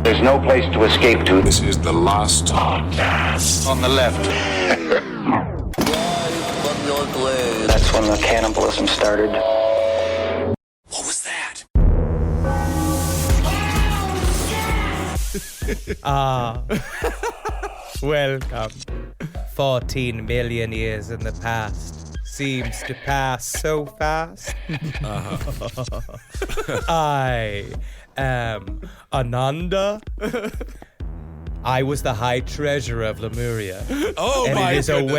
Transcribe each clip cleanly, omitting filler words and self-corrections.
There's no place to escape to. This is the last podcast. On the left. That's when the cannibalism started. What was that? Welcome. 14 million years in the past seems to pass so fast. I am Ananda. I was the High Treasurer of Lemuria. Oh, and my it is goodness. a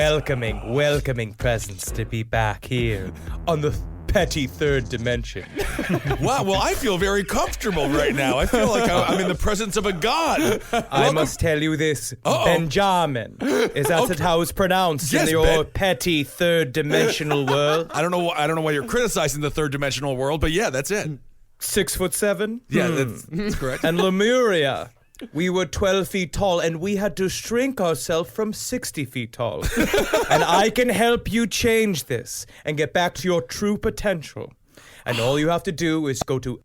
welcoming presence to be back here on the petty third dimension. Wow, well, I feel very comfortable right now. I feel like I'm in the presence of a god. I must tell you this, Benjamin. Is that how it's pronounced Yes, in your Ben. petty third dimensional world? I don't know why you're criticizing the third dimensional world, but yeah, that's it. 6'7"? Yeah, that's correct. And Lemuria, we were 12 feet tall, and we had to shrink ourselves from 60 feet tall. And I can help you change this and get back to your true potential. And all you have to do is go to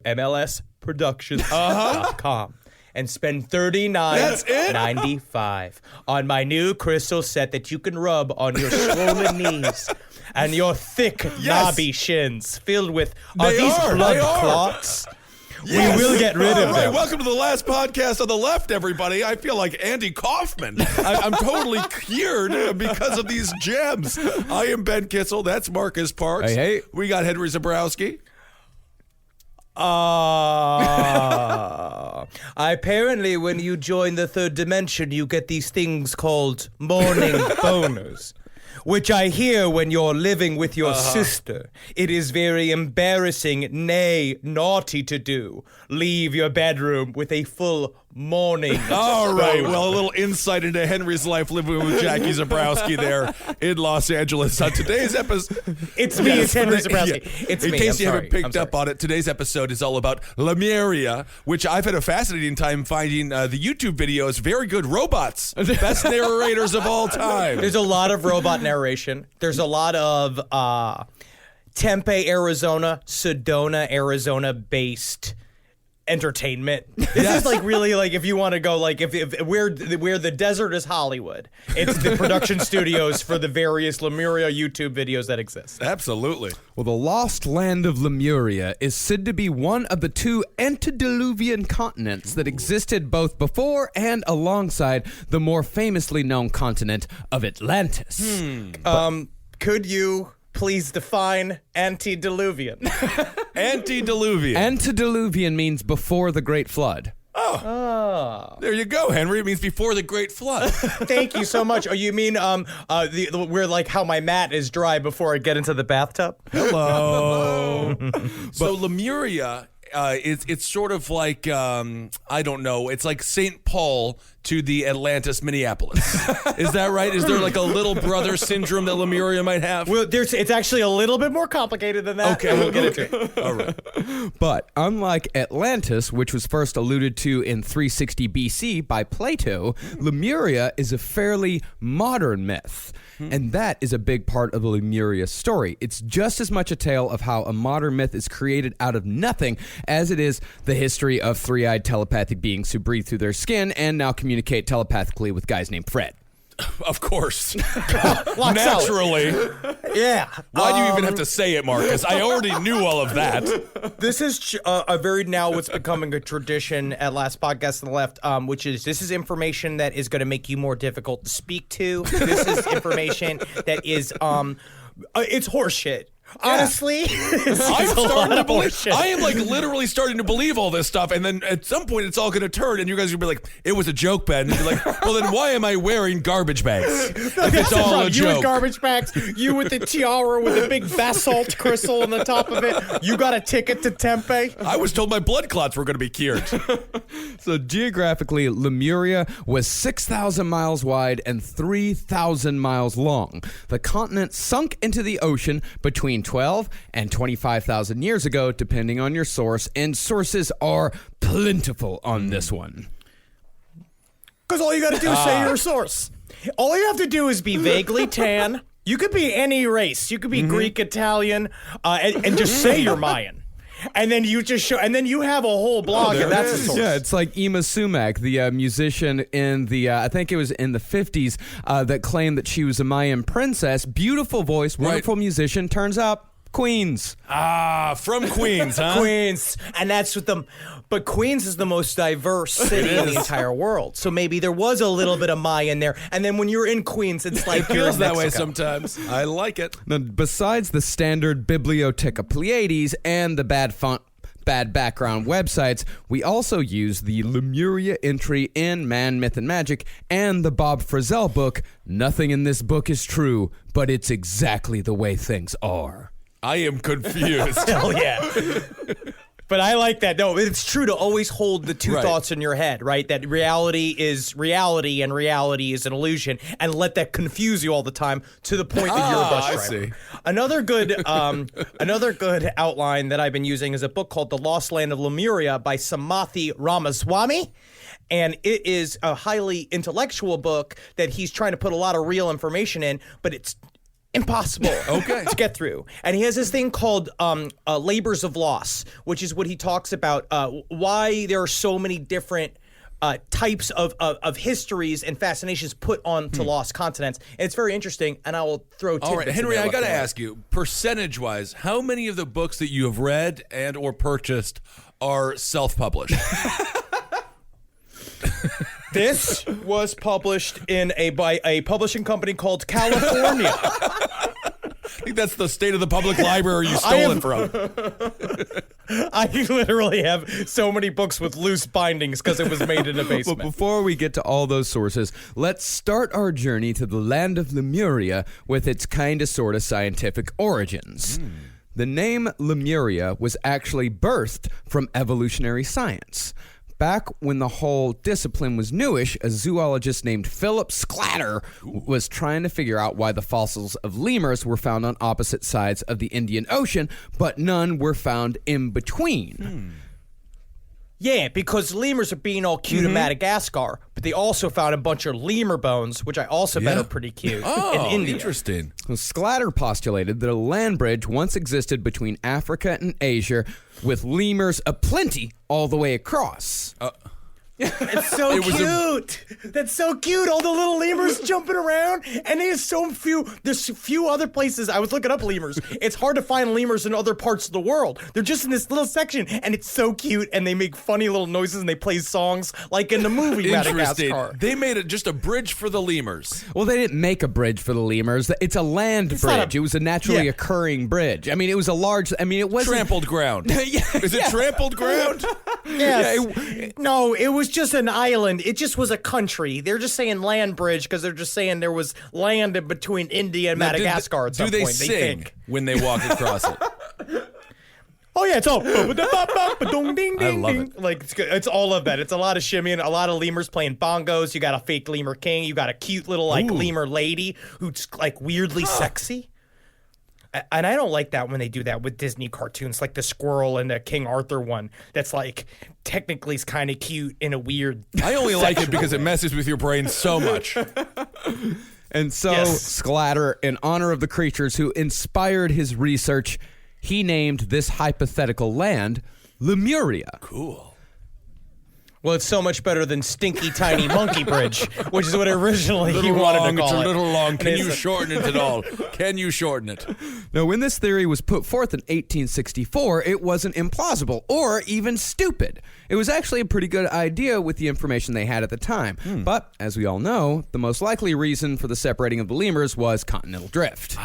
MLSproductions.com and spend $39.95 on my new crystal set that you can rub on your swollen knees and your thick, knobby shins filled with They these are, blood they are. clots. Yes. We will get rid of All right, them. welcome to the last podcast on the left, everybody. I feel like Andy Kaufman. I'm totally cured because of these gems. I am Ben Kitzel. That's Marcus Parks. Hey. We got Henry Zabrowski. Apparently, when you join the third dimension, you get these things called morning boners. Which I hear when you're living with your sister. It is very embarrassing, nay, naughty to do. Leave your bedroom with a full morning. All right, well, a little insight into Henry's life living with Jackie Zabrowski there in Los Angeles. On today's episode... It's me, it's Henry Zabrowski. Yeah. It's in me, case I'm you sorry, haven't picked I'm sorry. up on it, today's episode is all about Lemuria, which I've had a fascinating time finding the YouTube videos. Very good robots. Best narrators of all time. There's a lot of robot narration. There's a lot of Tempe, Arizona, Sedona, Arizona-based entertainment. This is like really like if you want to go like if where the desert is Hollywood. It's the production studios for the various Lemuria YouTube videos that exist. Absolutely. Well, the lost land of Lemuria is said to be one of the two antediluvian continents that existed both before and alongside the more famously known continent of Atlantis. Could you please define antediluvian? Antediluvian. Antediluvian means before the Great Flood. There you go, Henry. It means before the Great Flood. Thank you so much. Oh, you mean where like how my mat is dry before I get into the bathtub? Hello. So Lemuria, it's sort of like, I don't know, it's like St. Paul to the Atlantis, Minneapolis. Is that right? Is there like a little brother syndrome that Lemuria might have? Well, it's actually a little bit more complicated than that. Okay, and we'll get into it. All right. But unlike Atlantis, which was first alluded to in 360 BC by Plato, Lemuria is a fairly modern myth. And that is a big part of the Lemuria story. It's just as much a tale of how a modern myth is created out of nothing as it is the history of three-eyed telepathic beings who breathe through their skin and now communicate telepathically with guys named Fred. Of course. Lots Naturally. Yeah. Why do you even have to say it, Marcus? I already knew all of that. This is a very now what's becoming a tradition at Last Podcast on the Left, which is this is information that is going to make you more difficult to speak to. This is information that is it's horseshit. Honestly, I'm starting to believe. horseshit. I am like literally starting to believe all this stuff, and then at some point it's all going to turn, and you guys are going to be like, "It was a joke, Ben." And you're like, "Well, then why am I wearing garbage bags? If it's all a You joke." with garbage bags, you with the tiara with the big basalt crystal on the top of it. You got a ticket to Tempe. I was told my blood clots were going to be cured. So geographically, Lemuria was 6,000 miles wide and 3,000 miles long. The continent sunk into the ocean between 12 and 25,000 years ago, depending on your source, and sources are plentiful on this one. Because all you got to do is say your source. All you have to do is be vaguely tan. You could be any race. You could be Greek, Italian, and just say you're Mayan. and then you just show, and then you have a whole blog, there and that's it a is. source. Yeah, it's like Ima Sumac, the musician in the, I think it was in the 50s, that claimed that she was a Mayan princess. Beautiful voice, wonderful musician. Turns out, Queens. Ah, from Queens, huh? Queens, and that's what but Queens is the most diverse city in the entire world. So maybe there was a little bit of Mayan there, and then when you're in Queens, it's like It you're feels in that way Mexico. sometimes. I like it. Now, besides the standard Bibliotheca Pleiades and the bad font, bad background websites, we also use the Lemuria entry in Man, Myth, and Magic and the Bob Frizell book, Nothing in This Book is True, but It's Exactly the Way Things Are. I am confused. Hell yeah. But I like that. No, it's true to always hold the two Right. thoughts in your head, right? That reality is reality and reality is an illusion, and let that confuse you all the time to the point that you're a bus I driver. see. Another good outline that I've been using is a book called The Lost Land of Lemuria by Samathi Ramaswamy. And it is a highly intellectual book that he's trying to put a lot of real information in, but it's impossible to get through. And he has this thing called labors of loss, which is what he talks about, why there are so many different types of histories and fascinations put onto lost continents. And it's very interesting, and I will throw tidbits All right, in Henry, there I got to left and right. ask you, percentage-wise, how many of the books that you have read and or purchased are self-published? This was published by a publishing company called California. I think that's the state of the public library you stole it from. I literally have so many books with loose bindings because it was made in a But basement. before we get to all those sources, let's start our journey to the land of Lemuria with its kinda sorta scientific origins. The name Lemuria was actually birthed from evolutionary science. Back when the whole discipline was newish, a zoologist named Philip Sclatter was trying to figure out why the fossils of lemurs were found on opposite sides of the Indian Ocean, but none were found in between. Yeah, because lemurs are being all cute in Madagascar, but they also found a bunch of lemur bones, which I also bet Yeah. are pretty cute Oh, in India. interesting. Well, Sclatter postulated that a land bridge once existed between Africa and Asia, with lemurs aplenty all the way across. It's so It was cute. That's so cute. All the little lemurs jumping around, and there's so few. There's few other places. I was looking up lemurs. It's hard to find lemurs in other parts of the world. They're just in this little section, and it's so cute. And they make funny little noises, and they play songs like in the movie Interesting. Madagascar. They made it just a bridge for the lemurs. Well, they didn't make a bridge for the lemurs. It's a land not bridge. a- It was a naturally Yeah. occurring bridge. I mean, it was a large. I mean, it wasn't Trampled ground. Yeah, Is it trampled ground? Yes. No, it was just an island. It just was a country. They're just saying land bridge because they're just saying there was land in between India and Now, Madagascar at some do they point. sing They think. when they walk across it? Oh yeah, it's all ding I ding love ding. it. Like it's all of that. It's a lot of shimmying, a lot of lemurs playing bongos. You got a fake lemur king. You got a cute little like lemur lady who's like weirdly sexy. And I don't like that when they do that with Disney cartoons, like the squirrel and the King Arthur one. That's like technically is kind of cute in a weird. I only like it because it messes with your brain so much. And so, Yes. Sclatter, in honor of the creatures who inspired his research, he named this hypothetical land Lemuria. Cool. Well, it's so much better than Stinky Tiny Monkey Bridge, which is what originally he wanted to call It's a it. little long. Can And you it's- shorten it at all? Can you shorten it? Now, when this theory was put forth in 1864, it wasn't implausible or even stupid. It was actually a pretty good idea with the information they had at the time. But, as we all know, the most likely reason for the separating of the lemurs was continental drift.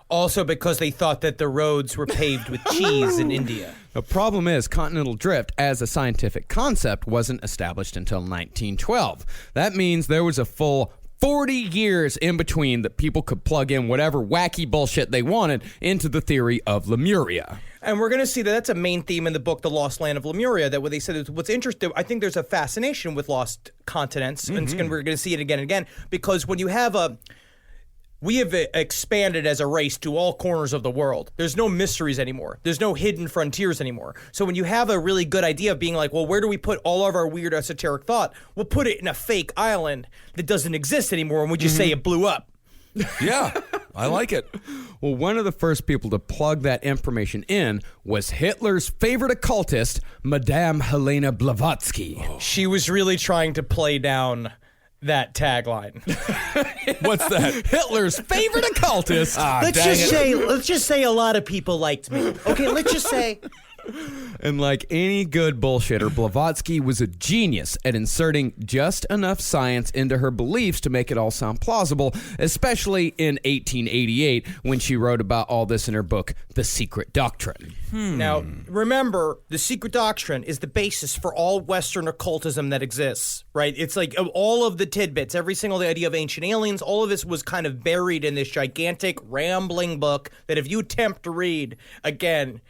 Also because they thought that the roads were paved with cheese in India. The problem is, continental drift as a scientific concept wasn't established until 1912. That means there was a full 40 years in between that people could plug in whatever wacky bullshit they wanted into the theory of Lemuria. And we're going to see that that's a main theme in the book, The Lost Land of Lemuria, that what they said is what's interesting. I think there's a fascination with lost continents, and we're going to see it again and again, because when you have we have expanded as a race to all corners of the world. There's no mysteries anymore. There's no hidden frontiers anymore. So when you have a really good idea of being like, well, where do we put all of our weird esoteric thought? We'll put it in a fake island that doesn't exist anymore, and we just say it blew up. Yeah, I like it. Well, one of the first people to plug that information in was Hitler's favorite occultist, Madame Helena Blavatsky. She was really trying to play down that tagline. What's that? Hitler's favorite occultist. let's just say a lot of people liked me. Okay, let's just say. And like any good bullshitter, Blavatsky was a genius at inserting just enough science into her beliefs to make it all sound plausible, especially in 1888 when she wrote about all this in her book, The Secret Doctrine. Now, remember, the Secret Doctrine is the basis for all Western occultism that exists, right? It's like all of the tidbits, every single idea of ancient aliens, all of this was kind of buried in this gigantic, rambling book that if you attempt to read, again,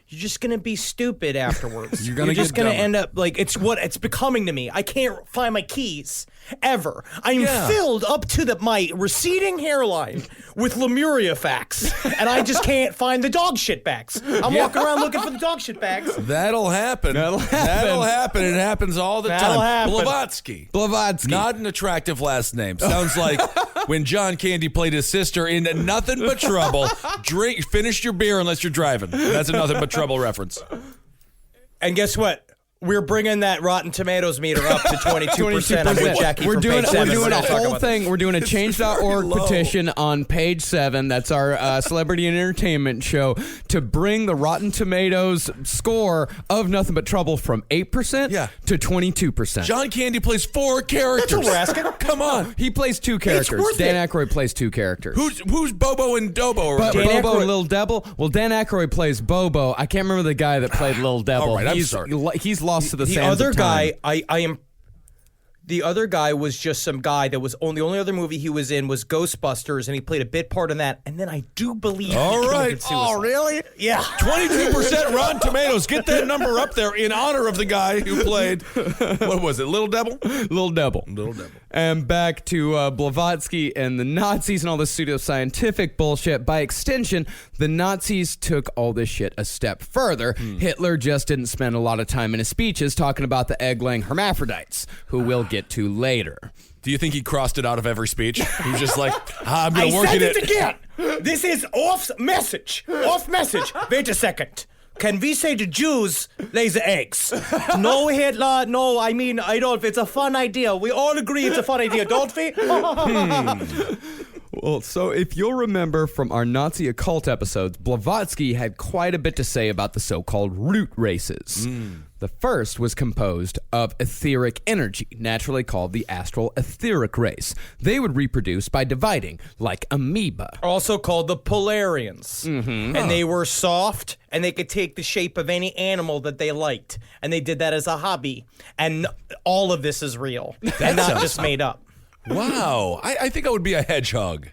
you're just going to be stupid afterwards. You're just going to dumber. end up like it's becoming to me. I can't find my keys ever. I'm filled up to my receding hairline with Lemuria facts, and I just can't find the dog shit bags. I'm walking around looking for the dog shit bags. That'll happen. That'll happen. It happens all the That'll time. happen. Blavatsky. Not an attractive last name. Sounds like when John Candy played his sister in Nothing But Trouble. Finish your beer unless you're driving. That's a Nothing But Trouble reference. And guess what? We're bringing that Rotten Tomatoes meter up to 22%. I'm with Jackie We're from doing page 7. a We're gonna talk whole about thing. this. We're doing a change.org petition on page 7. That's our celebrity and entertainment show to bring the Rotten Tomatoes score of Nothing But Trouble from 8% to 22%. John Candy plays 4 characters. That's what we're asking. Come on. He plays 2 characters. worth Dan it. Aykroyd plays 2 characters. Who's Bobo and Dobo? Or But whatever? Bobo Aykroyd- and Lil Devil. Well, Dan Aykroyd plays Bobo. I can't remember the guy that played Lil Devil. All right, I'm sorry. He's lost to the The sands other of time. guy, the other guy was just some guy that was the only other movie he was in was Ghostbusters, and he played a bit part in that. And then I do believe. All he right. committed suicide. really? Yeah. 22% Rotten Tomatoes. Get that number up there in honor of the guy who played, what was it, Little Devil? Lil Devil. Little Devil. And back to Blavatsky and the Nazis and all this pseudoscientific bullshit. By extension, the Nazis took all this shit a step further. Hitler just didn't spend a lot of time in his speeches talking about the egg-laying hermaphrodites, who we'll get to later. Do you think he crossed it out of every speech? He was just like, I'm going I to work said it it again. This is off message. Off message. Wait a second. Can we say the Jews lay the eggs? No, Hitler. No, I mean, Adolf. It's a fun idea. We all agree it's a fun idea, don't we? Well, so if you'll remember from our Nazi occult episodes, Blavatsky had quite a bit to say about the so-called root races. The first was composed of etheric energy, naturally called the astral etheric race. They would reproduce by dividing, like amoeba. Also called the Polarians. And they were soft, and they could take the shape of any animal that they liked. And they did that as a hobby. And all of this is real. And not just made up. Wow. I think I would be a hedgehog.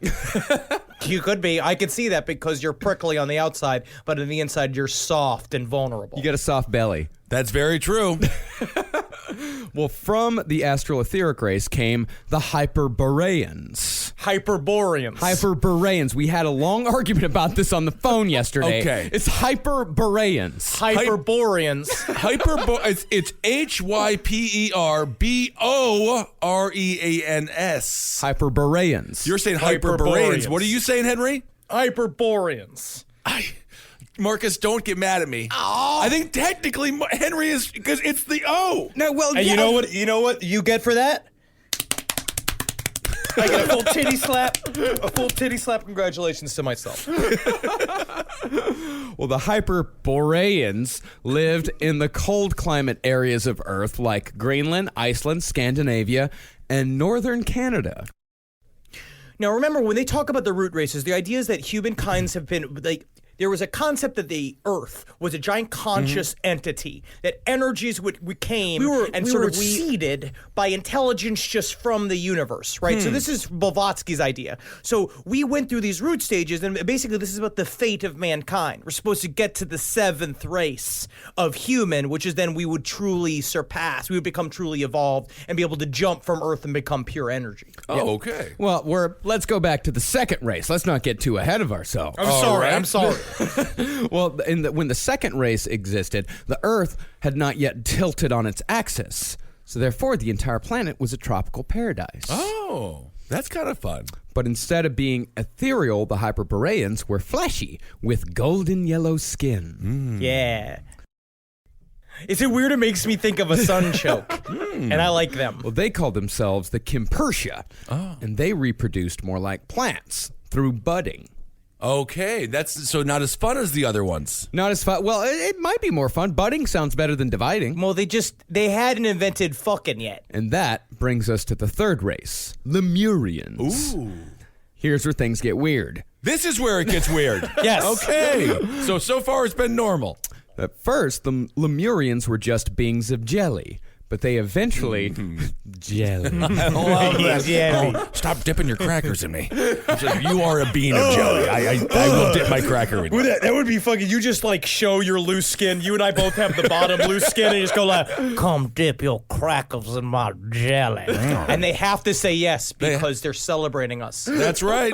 You could be. I could see that because you're prickly on the outside, but on the inside you're soft and vulnerable. You got a soft belly. That's very true. Well, from the astral etheric race came the Hyperboreans. Hyperboreans. We had a long argument about this on the phone yesterday. Okay. It's Hyperboreans. Hyperboreans. It's Hyperboreans. Hyperboreans. You're saying Hyperboreans. Hyperboreans. What are you saying, Henry? Hyperboreans. Marcus, don't get mad at me. I think technically Henry is because it's the O. No, well, And you know what? You know what you get for that? I get a full titty slap. A full titty slap. Congratulations to myself. Well, the Hyperboreans lived in the cold climate areas of Earth like Greenland, Iceland, Scandinavia, and northern Canada. Now, remember, when they talk about the root races, the idea is that humankind's have been, like, there was a concept that the Earth was a giant conscious entity, that energies came and sort of seeded by intelligence just from the universe, right? So this is Blavatsky's idea. So we went through these root stages, and basically this is about the fate of mankind. We're supposed to get to the 7th race of human, which is then we would truly surpass. We would become truly evolved and be able to jump from Earth and become pure energy. Oh, okay. Well, let's go back to the second race. Let's not get too ahead of ourselves. I'm sorry. Well, when the second race existed, the Earth had not yet tilted on its axis. So therefore, the entire planet was a tropical paradise. Oh. That's kind of fun. But instead of being ethereal, the Hyperboreans were fleshy with golden yellow skin. Yeah. Is it weird? It makes me think of a sunchoke. And I like them. Well, they called themselves the Kimpersia, and they reproduced more like plants through budding. Okay, that's so not as fun as the other ones. Not as fun. Well, it might be more fun. Budding sounds better than dividing. Well, they hadn't invented fucking yet. And that brings us to the third race, Lemurians. Ooh. Here's where things get weird. This is where it gets weird. Yes. Okay. So far it's been normal. At first, the Lemurians were just beings of jelly, but they eventually... Jelly. I love that. Jelly. Oh, stop dipping your crackers in me. It's like, you are a bean of jelly. I will dip my cracker in you. That would be fucking. You just like show your loose skin. You and I both have the bottom loose skin, and you just go like, "Come dip your crackers in my jelly," and they have to say yes because they're celebrating us. That's right.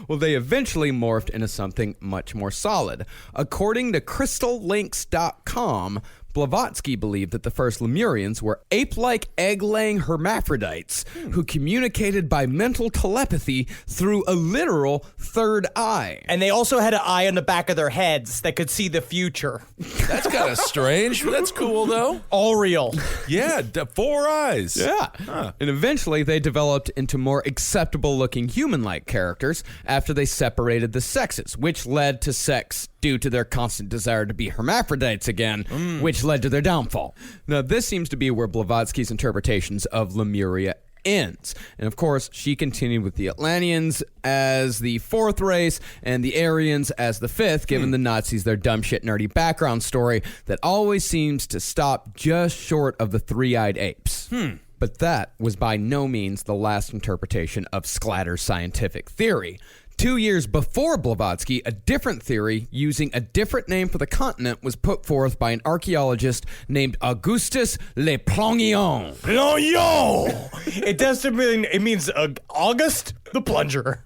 Well, they eventually morphed into something much more solid. According to CrystalLinks.com, Blavatsky believed that the first Lemurians were ape-like egg-laying hermaphrodites who communicated by mental telepathy through a literal third eye. And they also had an eye on the back of their heads that could see the future. That's kind of strange. That's cool, though. All real. Yeah, 4 eyes. Yeah. And eventually they developed into more acceptable-looking human-like characters after they separated the sexes, which led to sex due to their constant desire to be hermaphrodites again, which led to their downfall. Now, this seems to be where Blavatsky's interpretations of Lemuria ends. And of course, she continued with the Atlanteans as the fourth race and the Aryans as the fifth, giving the Nazis their dumb shit nerdy background story that always seems to stop just short of the three-eyed apes. But that was by no means the last interpretation of Sclatter's scientific theory. 2 years before Blavatsky, a different theory using a different name for the continent was put forth by an archaeologist named Augustus Le Plongeon. Plongeon! It doesn't mean, it means August the Plunger.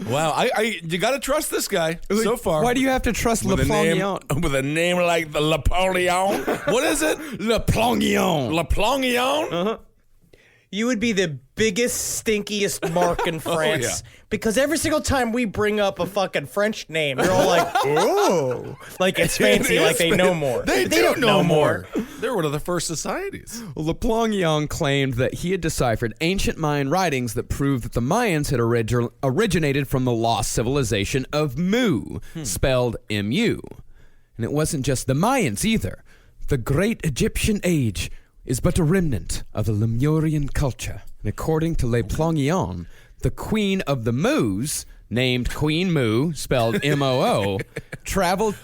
Wow, you got to trust this guy so far. Why do you have to trust Le Plongeon? With a name like the Napoleon? What is it? Le Plongeon. Le Plongeon? You would be the biggest, stinkiest mark in France. Because every single time we bring up a fucking French name, they're all like, "Oh, like it's fancy, like they know more." They don't know more. They're one of the first societies. Well, Le Plongeon claimed that he had deciphered ancient Mayan writings that proved that the Mayans had originated from the lost civilization of Mu, spelled M-U. And it wasn't just the Mayans either. The Great Egyptian Age is but a remnant of the Lemurian culture. And according to Le Plongeon, the queen of the Mus, named Queen Mu, spelled M-O-O, traveled...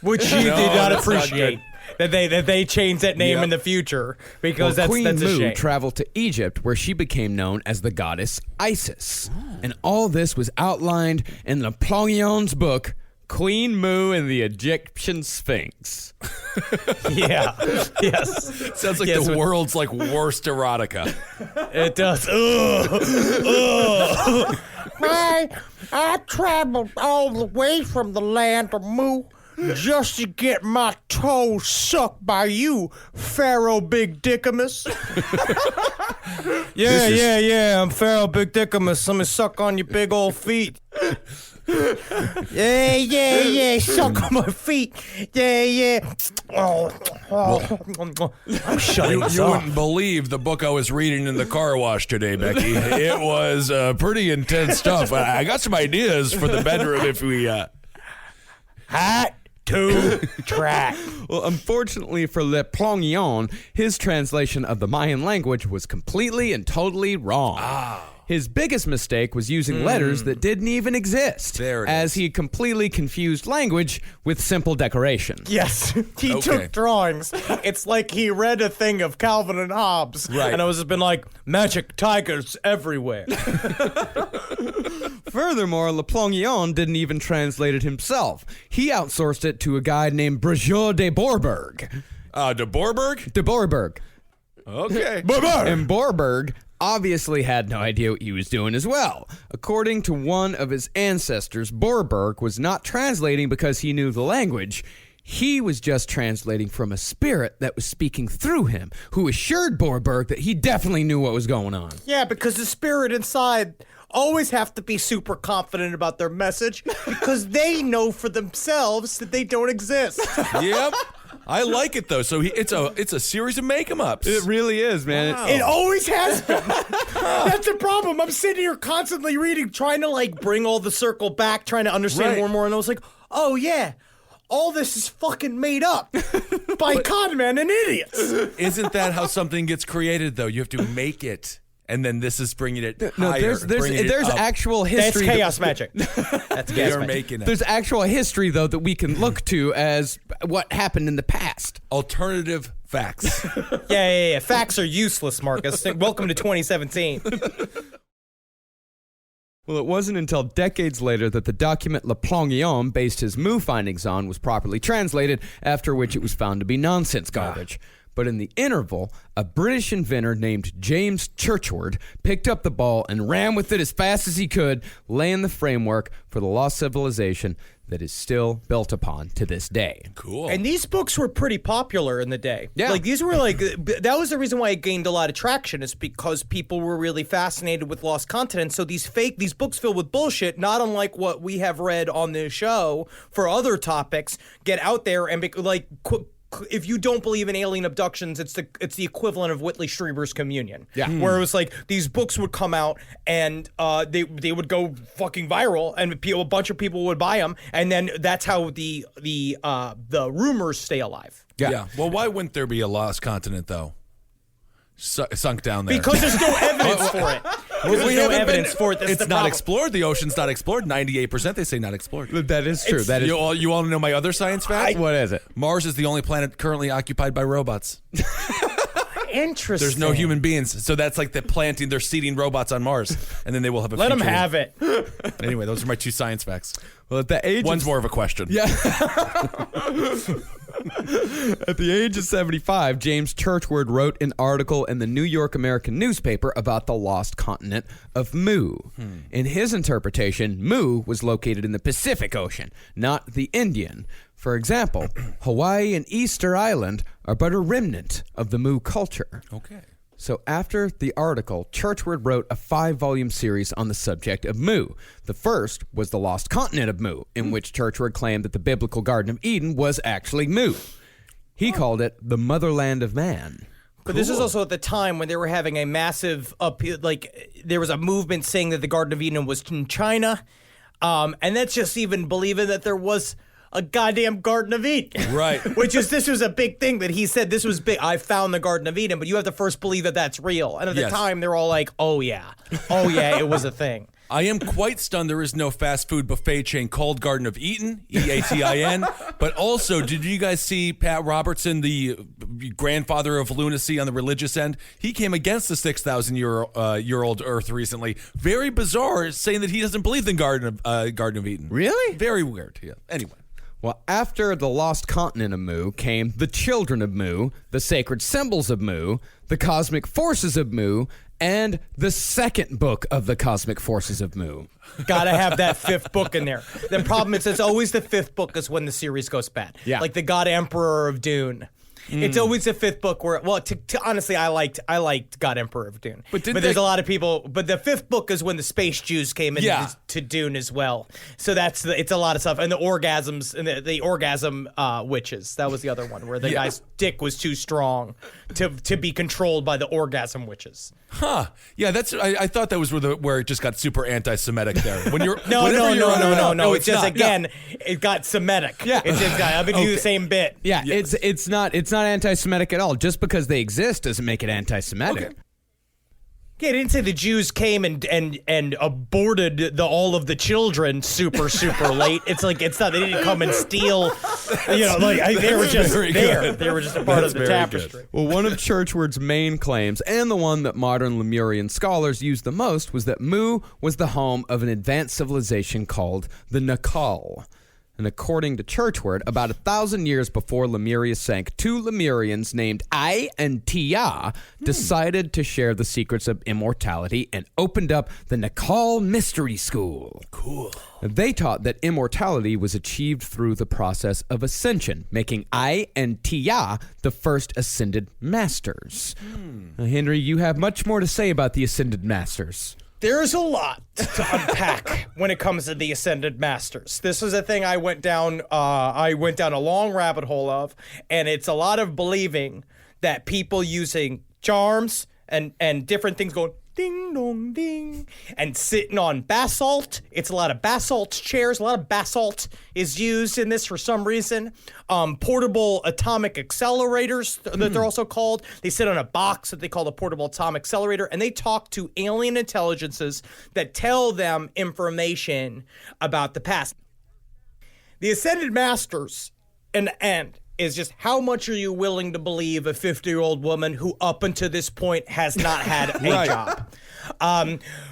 Which you did not appreciate. That they changed that name in the future because Queen that's a Mu shame. traveled to Egypt, where she became known as the goddess Isis. And all this was outlined in Le Plongion's book, Queen Mu and the Egyptian Sphinx. Yeah. Yes. Sounds like the world's like worst erotica. It does. I traveled all the way from the land of Mu just to get my toes sucked by you, Pharaoh Big Dickamus. Yeah. I'm Pharaoh Big Dickamus. Let me suck on your big old feet. Yeah. Suck on my feet. Yeah. Oh. I'm shutting this You off. wouldn't believe the book I was reading in the car wash today, Becky. It was pretty intense stuff. I got some ideas for the bedroom if we... Hot to track. Well, unfortunately for Le Plongeon, his translation of the Mayan language was completely and totally wrong. His biggest mistake was using letters that didn't even exist, There it as is. he completely confused language with simple decoration. Yes, he Okay. took drawings. It's like he read a thing of Calvin and Hobbes, Right. and it was been like magic tigers everywhere. Furthermore, Le Plongeon didn't even translate it himself. He outsourced it to a guy named Brajot de Bourbourg. De Bourbourg? De Bourbourg. Okay. And Bourbourg obviously had no idea what he was doing as well. According to one of his ancestors, Bourbourg was not translating because he knew the language. He was just translating from a spirit that was speaking through him, who assured Borberg that he definitely knew what was going on. Yeah, because the spirit inside always have to be super confident about their message because they know for themselves that they don't exist. Yep. I like it though. So it's a series of make-em-ups. It really is, man. It always has been. That's the problem. I'm sitting here constantly reading, trying to like bring all the circle back, trying to understand Right. more and more. And I was like, oh yeah, all this is fucking made up by con men and idiots. Isn't that how something gets created though? You have to make it. And then this is bringing it No, higher. there's actual That's history. chaos magic. That's They chaos are magic. making it. There's actual history, though, that we can look to as what happened in the past. Alternative facts. Yeah. Facts are useless, Marcus. Welcome to 2017. Well, it wasn't until decades later that the document Le Plongeon based his Mu findings on was properly translated, after which it was found to be nonsense garbage. But in the interval, a British inventor named James Churchward picked up the ball and ran with it as fast as he could, laying the framework for the lost civilization that is still built upon to this day. Cool. And these books were pretty popular in the day. Yeah. Like these were like that was the reason why it gained a lot of traction is because people were really fascinated with lost continents. So these books filled with bullshit, not unlike what we have read on this show for other topics, get out there and if you don't believe in alien abductions, it's the equivalent of Whitley Strieber's Communion. Yeah. Where it was like these books would come out and they would go fucking viral and a bunch of people would buy them, and then that's how the rumors stay alive. yeah. Well, why wouldn't there be a lost continent though? Sunk down there. Because there's no evidence for it. There's no evidence for it. That's It's the not problem. explored. The ocean's not explored. 98% they say not explored. That is true. That is. You all want to know my other science fact? What is it? Mars is the only planet currently occupied by robots. Interesting. There's no human beings. So that's like the planting. They're seeding robots on Mars. And then they will have a Let them future. have it. Anyway, those are my two science facts. Well, at the age One's of, more of a question. Yeah. At the age of 75, James Churchward wrote an article in the New York American newspaper about the lost continent of Mu. In his interpretation, Mu was located in the Pacific Ocean, not the Indian. For example, Hawaii and Easter Island are but a remnant of the Mu culture. Okay. So after the article, Churchward wrote a 5-volume series on the subject of Mu. The first was The Lost Continent of Mu, in which Churchward claimed that the biblical Garden of Eden was actually Mu. He called it the motherland of man. But this is also at the time when they were having a massive there was a movement saying that the Garden of Eden was in China, and that's just even believing that there was a goddamn Garden of Eden. Right. This was a big thing that he said this was big. I found the Garden of Eden, but you have to first believe that that's real. And at the Yes. time, they're all like, oh yeah, it was a thing. I am quite stunned there is no fast food buffet chain called Garden of Eden, E-A-T-I-N. But also, did you guys see Pat Robertson, the grandfather of lunacy on the religious end? He came against the 6,000-year-old Earth recently. Very bizarre, saying that he doesn't believe in Garden of Eden. Really? Very weird. Yeah. Anyway. Well, after the lost continent of Mu came the children of Mu, the sacred symbols of Mu, the cosmic forces of Mu, and the second book of the cosmic forces of Mu. Gotta have that fifth book in there. The problem is it's always the fifth book is when the series goes bad. Yeah. Like the God Emperor of Dune. It's always the fifth book where, honestly, I liked God Emperor of Dune. But there's a lot of people. But the fifth book is when the space Jews came in Yeah. to Dune as well. So it's a lot of stuff. And the orgasms and the orgasm witches. That was the other one where the guy's dick was too strong to be controlled by the orgasm witches. Huh. Yeah, I thought that was where it just got super anti-Semitic there. When you're No. It's just not. again, it got Semitic. Yeah. It's just I've been doing the same bit. Yeah, it's not anti-Semitic at all. Just because they exist doesn't make it anti-Semitic. Okay. Yeah, I didn't say the Jews came and aborted all of the children super late. It's not they didn't come and steal. They were just very there. good. They were just a part That's of the very tapestry. Well, one of Churchward's main claims, and the one that modern Lemurian scholars use the most, was that Mu was the home of an advanced civilization called the Nakal. And according to Churchward, about 1,000 years before Lemuria sank, two Lemurians named Ai and Tia decided to share the secrets of immortality and opened up the Nakal Mystery School. Cool. They taught that immortality was achieved through the process of ascension, making Ai and Tia the first ascended masters. Now, Henry, you have much more to say about the ascended masters. There's a lot to unpack when it comes to the Ascended Masters. This was a thing I went down a long rabbit hole of, and it's a lot of believing that people using charms and different things going ding dong ding and sitting on basalt. It's a lot of basalt chairs. A lot of basalt is used in this for some reason. Portable atomic accelerators that they're also called. They sit on a box that they call the portable atomic accelerator, and they talk to alien intelligences that tell them information about the past. The Ascended Masters in the end is just how much are you willing to believe a 50-year-old woman who up until this point has not had a job?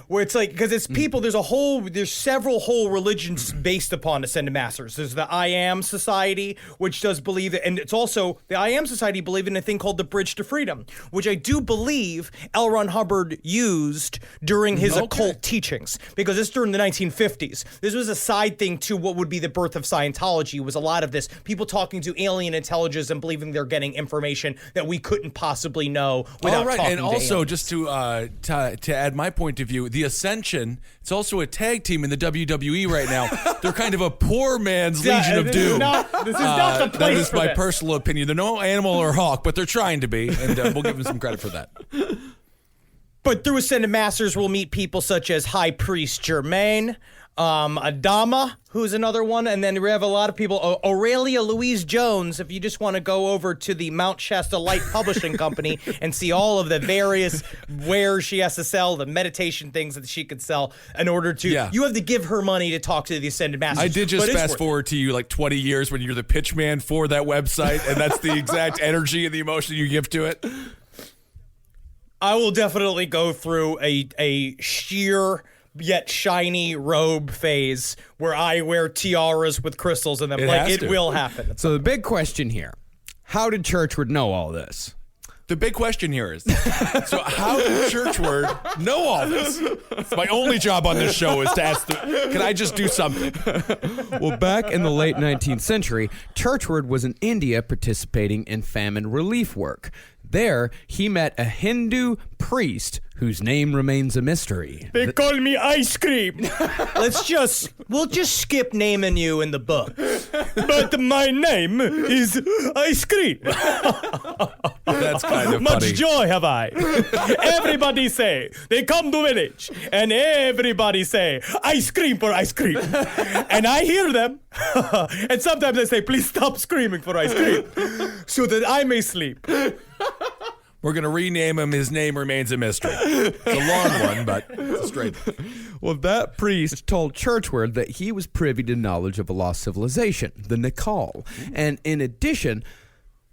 Where it's like, because it's people, there's several whole religions based upon Ascended Masters. There's the I Am Society, which does believe that, and it's also, the I Am Society believe in a thing called the Bridge to Freedom, which I do believe L. Ron Hubbard used during his occult teachings, because it's during the 1950s. This was a side thing to what would be the birth of Scientology, was a lot of this, people talking to alien intelligence and believing they're getting information that we couldn't possibly know without talking and to also aliens. just to add my point of view, the Ascension, it's also a tag team in the WWE right now. They're kind of a poor man's Legion of This Doom. is not the place That is for my this. personal opinion. They're no Animal or Hawk, but they're trying to be, and we'll give them some credit for that. But through Ascended Masters, we'll meet people such as High Priest Germain, Adama, who's another one, and then we have a lot of people. Aurelia Louise Jones, if you just want to go over to the Mount Shasta Light Publishing Company and see all of the various wares she has to sell, the meditation things that she could sell in order to, you have to give her money to talk to the Ascended Masters. I did just But it's fast worth it. forward to you like 20 years when you're the pitch man for that website, and that's the exact energy and the emotion you give to it. I will definitely go through a sheer yet shiny robe phase where I wear tiaras with crystals in them. It will happen. So the big question here, how did Churchward know all this? The big question here is, so how did Churchward know all this? It's my only job on this show is to ask, can I just do something? Well, back in the late 19th century, Churchward was in India participating in famine relief work. There, he met a Hindu priest whose name remains a mystery. They call me Ice Cream. We'll just skip naming you in the book. But my name is Ice Cream. That's kind of Much funny. joy have I. Everybody say, they come to village, and everybody say, ice cream for ice cream. And I hear them, and sometimes I say, please stop screaming for ice cream, so that I may sleep. We're going to rename him. His name remains a mystery. It's a long one, but it's a straight. Well, that priest told Churchward that he was privy to knowledge of a lost civilization, the Nakal. And in addition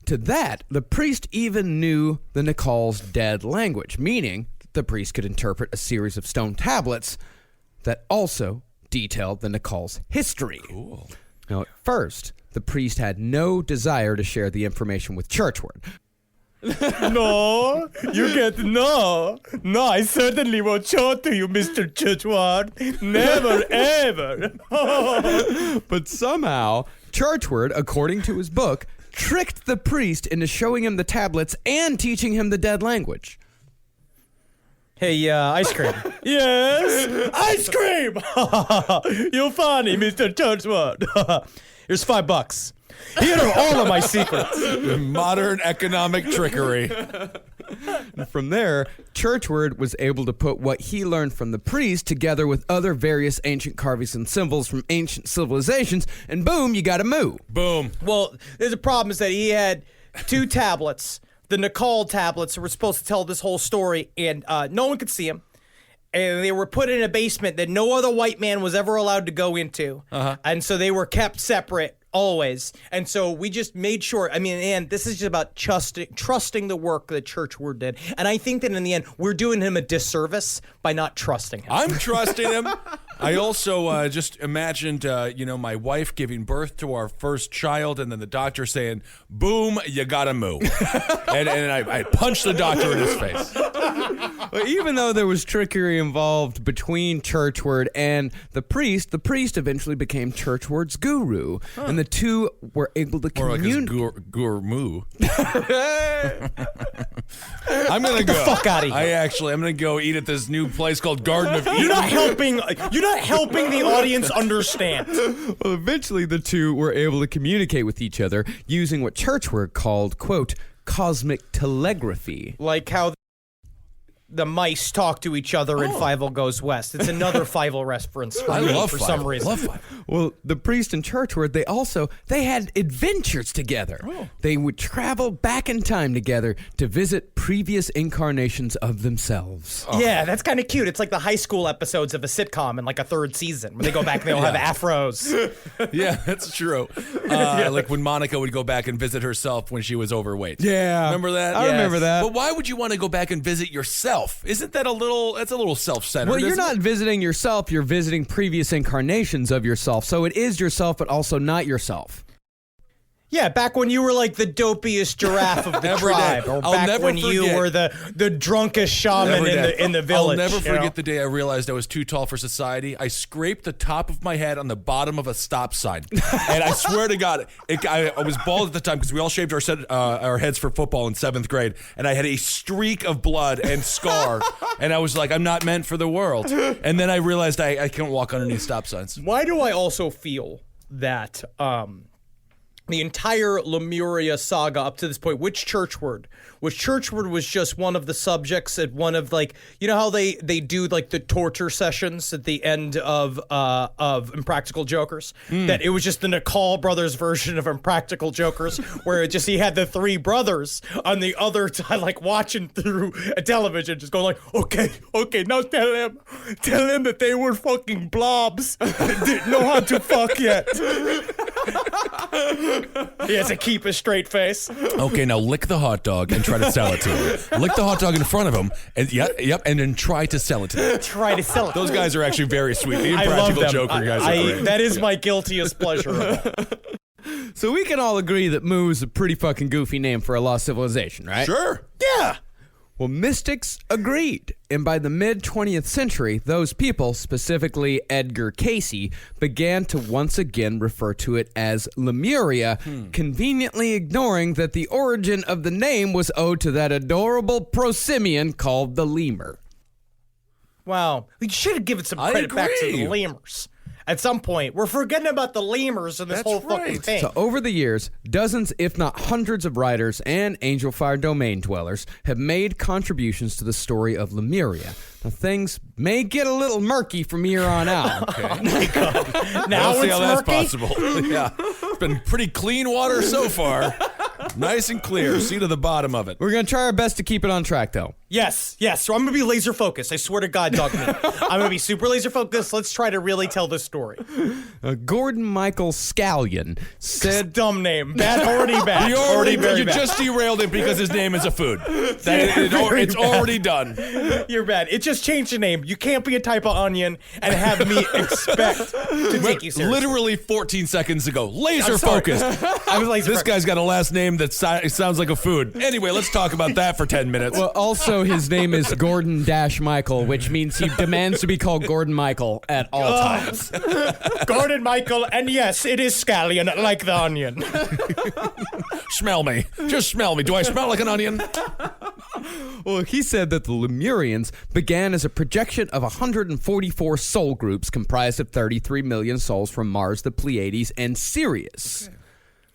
to that, the priest even knew the Nakal's dead language, meaning the priest could interpret a series of stone tablets that also detailed the Nakal's history. Cool. Now, at first, the priest had no desire to share the information with Churchward. No, you get no. No, I certainly won't show it to you, Mr. Churchward. Never, ever. But somehow, Churchward, according to his book, tricked the priest into showing him the tablets and teaching him the dead language. Hey, ice cream. Yes, ice cream. You're funny, Mr. Churchward. Here's $5. Here are all of my secrets. Modern economic trickery. From there, Churchward was able to put what he learned from the priest together with other various ancient carvings and symbols from ancient civilizations, and boom, you got a moo. Boom. Well, there's a problem is that he had two tablets, the Nakal tablets, that were supposed to tell this whole story, and no one could see them. And they were put in a basement that no other white man was ever allowed to go into. And so they were kept separate always. And so we just made sure, I mean, and this is just about trusting the work that Churchward did. And I think that in the end, we're doing him a disservice by not trusting him. I'm trusting him. I also just imagined, my wife giving birth to our first child, and then the doctor saying, "Boom, you gotta moo," and I punched the doctor in his face. Well, even though there was trickery involved between Churchward and the priest eventually became Churchward's guru, and the two were able to More like his communicate. gourmet. I'm gonna go. fuck outta here. I'm gonna go eat at this new place called Garden of Eden. You're not helping the audience understand. Well, eventually the two were able to communicate with each other using what Churchward called, quote, cosmic telegraphy. Like how the mice talk to each other in Fievel Goes West. It's another Fievel reference for I me love for Fievel. some reason. Love Fievel. Well, the priest and Churchward, they had adventures together. They would travel back in time together to visit previous incarnations of themselves. Yeah, that's kind of cute. It's like the high school episodes of a sitcom in like a third season when they go back and they all have afros. Yeah, that's true. Like when Monica would go back and visit herself when she was overweight. Yeah. Remember that? I remember that. But why would you want to go back and visit yourself? Isn't that that's a little self-centered? Well, you're isn't not it? visiting yourself, you're visiting previous incarnations of yourself. So it is yourself, but also not yourself. Yeah, back when you were like the dopiest giraffe of the Every day. tribe, or I'll back never when you forget. were the drunkest shaman Every day. in the village. I'll never you know? forget the day I realized I was too tall for society. I scraped the top of my head on the bottom of a stop sign. And I swear to God, I was bald at the time because we all shaved our heads for football in 7th grade. And I had a streak of blood and scar. And I was like, I'm not meant for the world. And then I realized I can't walk underneath stop signs. Why do I also feel that the entire Lemuria saga up to this point, which Churchward was just one of the subjects at one of, like, you know how they do like the torture sessions at the end of Impractical Jokers? That it was just the Nicole brothers version of Impractical Jokers, where he had the three brothers on the other side, like watching through a television, just going like, okay, now tell them that they were fucking blobs that didn't know how to fuck yet. He has to keep a straight face. Okay, now lick the hot dog and try to sell it to him. Lick the hot dog in front of him, and and then try to sell it to him. Try to sell it. Those guys are actually very sweet. The I love Impractical them. Joker guys are great. That is my guiltiest pleasure. So we can all agree that Moo is a pretty fucking goofy name for a lost civilization, right? Sure. Yeah. Well, mystics agreed, and by the mid-20th century, those people, specifically Edgar Casey, began to once again refer to it as Lemuria, conveniently ignoring that the origin of the name was owed to that adorable prosimian called the lemur. Wow. We should have given some I credit back to the agree. lemurs. At some point, we're forgetting about the lemurs in this That's whole fucking right. thing. So over the years, dozens, if not hundreds of writers and Angelfire domain dwellers have made contributions to the story of Lemuria. Now, things may get a little murky from here on out. now I'll see it's how that's murky? possible. Yeah. It's been pretty clean water so far. Nice and clear. See to the bottom of it. We're going to try our best to keep it on track, though. Yes. So I'm going to be laser focused. I swear to God, dog me. I'm going to be super laser focused. Let's try to really tell this story. Gordon Michael Scallion said... Dumb name. Bad, already bad. Already very you bad. just derailed it because his name is a food. It's already done. You're bad. It just changed the name. You can't be a type of onion and have me expect to take you seriously. Literally 14 seconds ago. Laser focused. I was like, This guy's got a last name that sounds like a food. Anyway, let's talk about that for 10 minutes. Well, also, his name is Gordon-Michael, which means he demands to be called Gordon Michael at all times. Gordon Michael, and yes, it is scallion like the onion. Smell me. Just smell me. Do I smell like an onion? Well, he said that the Lemurians began as a projection of 144 soul groups comprised of 33 million souls from Mars, the Pleiades, and Sirius. Okay.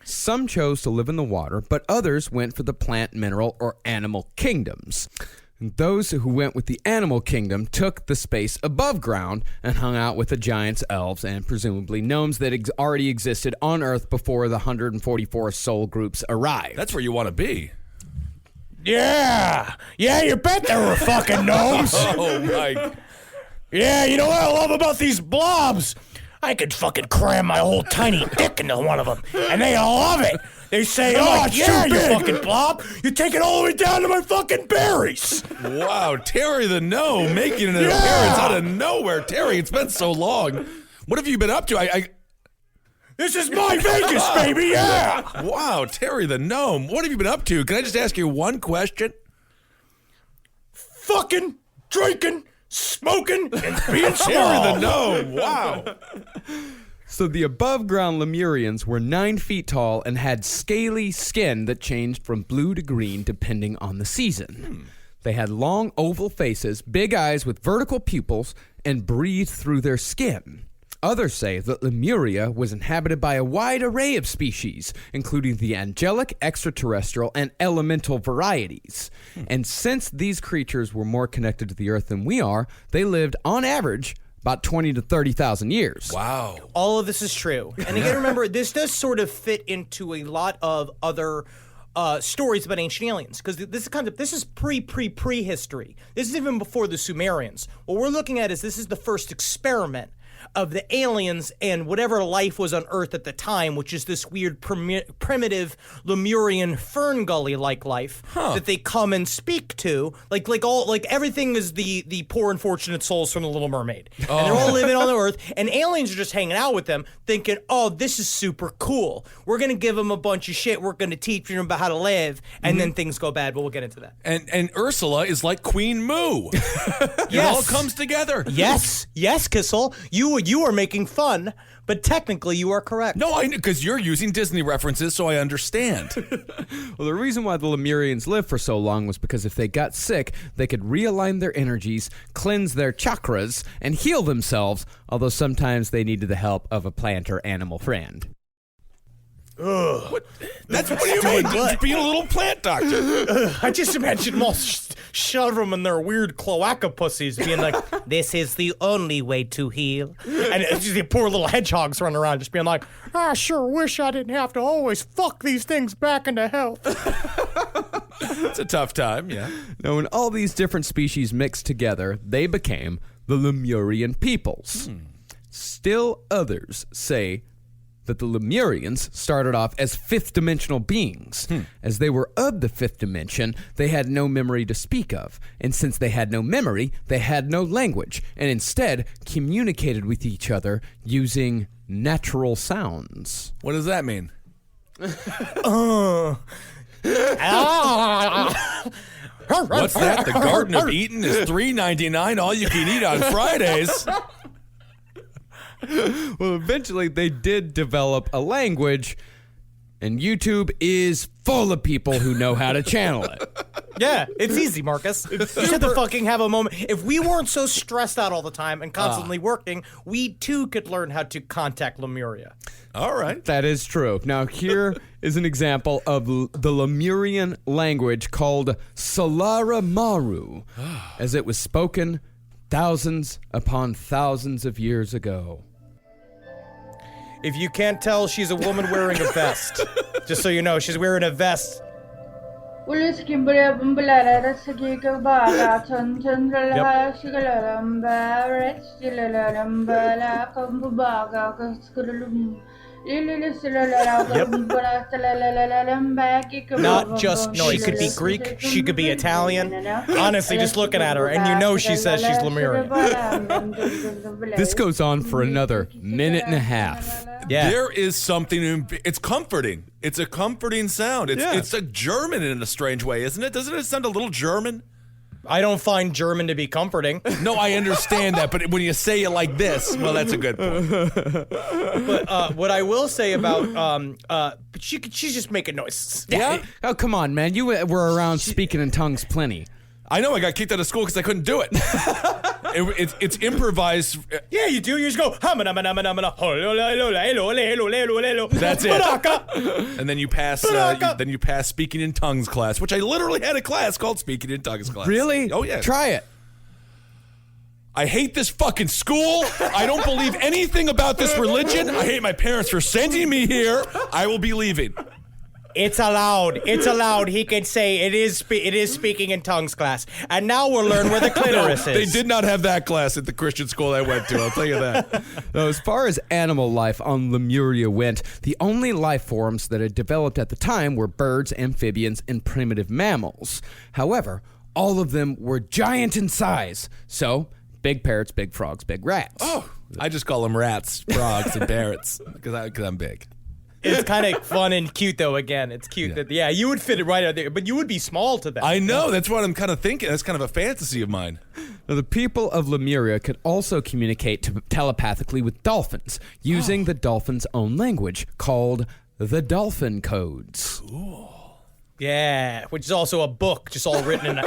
Some chose to live in the water, but others went for the plant, mineral, or animal kingdoms. And those who went with the animal kingdom took the space above ground and hung out with the giants, elves, and presumably gnomes that already existed on Earth before the 144 soul groups arrived. That's where you want to be. Yeah, you bet there were fucking gnomes. Oh, my. Yeah, you know what I love about these blobs? I could fucking cram my whole tiny dick into one of them, and they love it. They say, "Oh, yeah, you fucking blob. You take it all the way down to my fucking berries." Wow, Terry the Gnome making an appearance out of nowhere. Terry, it's been so long. What have you been up to? This is my Vegas, baby. Yeah. Wow, Terry the Gnome. What have you been up to? Can I just ask you one question? Fucking, drinking, smoking, and being Terry small. the Gnome. Wow. So the above-ground Lemurians were 9 feet tall and had scaly skin that changed from blue to green depending on the season. They had long oval faces, big eyes with vertical pupils, and breathed through their skin. Others say that Lemuria was inhabited by a wide array of species, including the angelic, extraterrestrial, and elemental varieties. And since these creatures were more connected to the Earth than we are, they lived, on average, about 20 to 30,000 years. Wow. All of this is true. And again, remember, this does sort of fit into a lot of other stories about ancient aliens, because this is prehistory. This is even before the Sumerians. What we're looking at is this is the first experiment of the aliens and whatever life was on Earth at the time, which is this weird primitive Lemurian fern gully-like life that they come and speak to. Like everything is the poor unfortunate souls from The Little Mermaid. And they're all living on the Earth, and aliens are just hanging out with them, thinking, oh, this is super cool. We're going to give them a bunch of shit. We're going to teach them about how to live, and then things go bad, but we'll get into that. And Ursula is like Queen Moo. It all comes together. Yes, Kissel. You are making fun, but technically you are correct. No, I know, because you're using Disney references, so I understand. Well, the reason why the Lemurians lived for so long was because if they got sick, they could realign their energies, cleanse their chakras, and heal themselves, although sometimes they needed the help of a plant or animal friend. What do you mean? Just being a little plant doctor. I just imagine them all shove them in their weird cloaca pussies, being like, this is the only way to heal. And it's just the poor little hedgehogs running around just being like, I sure wish I didn't have to always fuck these things back into health. It's a tough time, yeah. Now, when all these different species mixed together, they became the Lemurian peoples. Still others say that the Lemurians started off as fifth-dimensional beings. As they were of the fifth dimension, they had no memory to speak of. And since they had no memory, they had no language, and instead communicated with each other using natural sounds. What does that mean? What's that? The Garden of Eden is $3.99 all you can eat on Fridays. Well, eventually they did develop a language, and YouTube is full of people who know how to channel it. yeah, it's easy, Marcus. You just have to fucking have a moment. If we weren't so stressed out all the time and constantly working, we too could learn how to contact Lemuria. All right. That is true. Now, here is an example of the Lemurian language called Solara Maru, as it was spoken thousands upon thousands of years ago. If you can't tell, she's a woman wearing a vest. Just so you know, she's wearing a vest. Not just, she could be Greek, she could be Italian. Honestly, just looking at her, and you know she says she's Lemurian. This goes on for another minute and a half. Yeah. There is something, it's comforting. It's a comforting sound. It's a German in a strange way, isn't it? Doesn't it sound a little German? I don't find German to be comforting. No, I understand that, but when you say it like this, well, that's a good point. But what I will say about, she's just making noises. Yeah? Oh, come on, man. You were around speaking in tongues plenty. I know I got kicked out of school because I couldn't do it. It's improvised. Yeah, you do. You just go, That's it. And then you pass speaking in tongues class, which I literally had a class called speaking in tongues class. Really? Oh, yeah. Try it. I hate this fucking school. I don't believe anything about this religion. I hate my parents for sending me here. I will be leaving. It's allowed. It's allowed. He can say it is speaking in tongues class. And now we'll learn where the clitoris is. They did not have that class at the Christian school I went to, I'll tell you that. Now, as far as animal life on Lemuria went, the only life forms that had developed at the time were birds, amphibians, and primitive mammals. However, all of them were giant in size. So, big parrots, big frogs, big rats. Oh, I just call them rats, frogs, and parrots because I'm big. It's kind of fun and cute, though. Again, it's cute that you would fit it right out there, but you would be small to them. I know. That's what I'm kind of thinking. That's kind of a fantasy of mine. Now, the people of Lemuria could also communicate telepathically with dolphins using the dolphins' own language called the dolphin codes. Cool. Yeah, which is also a book, just all written in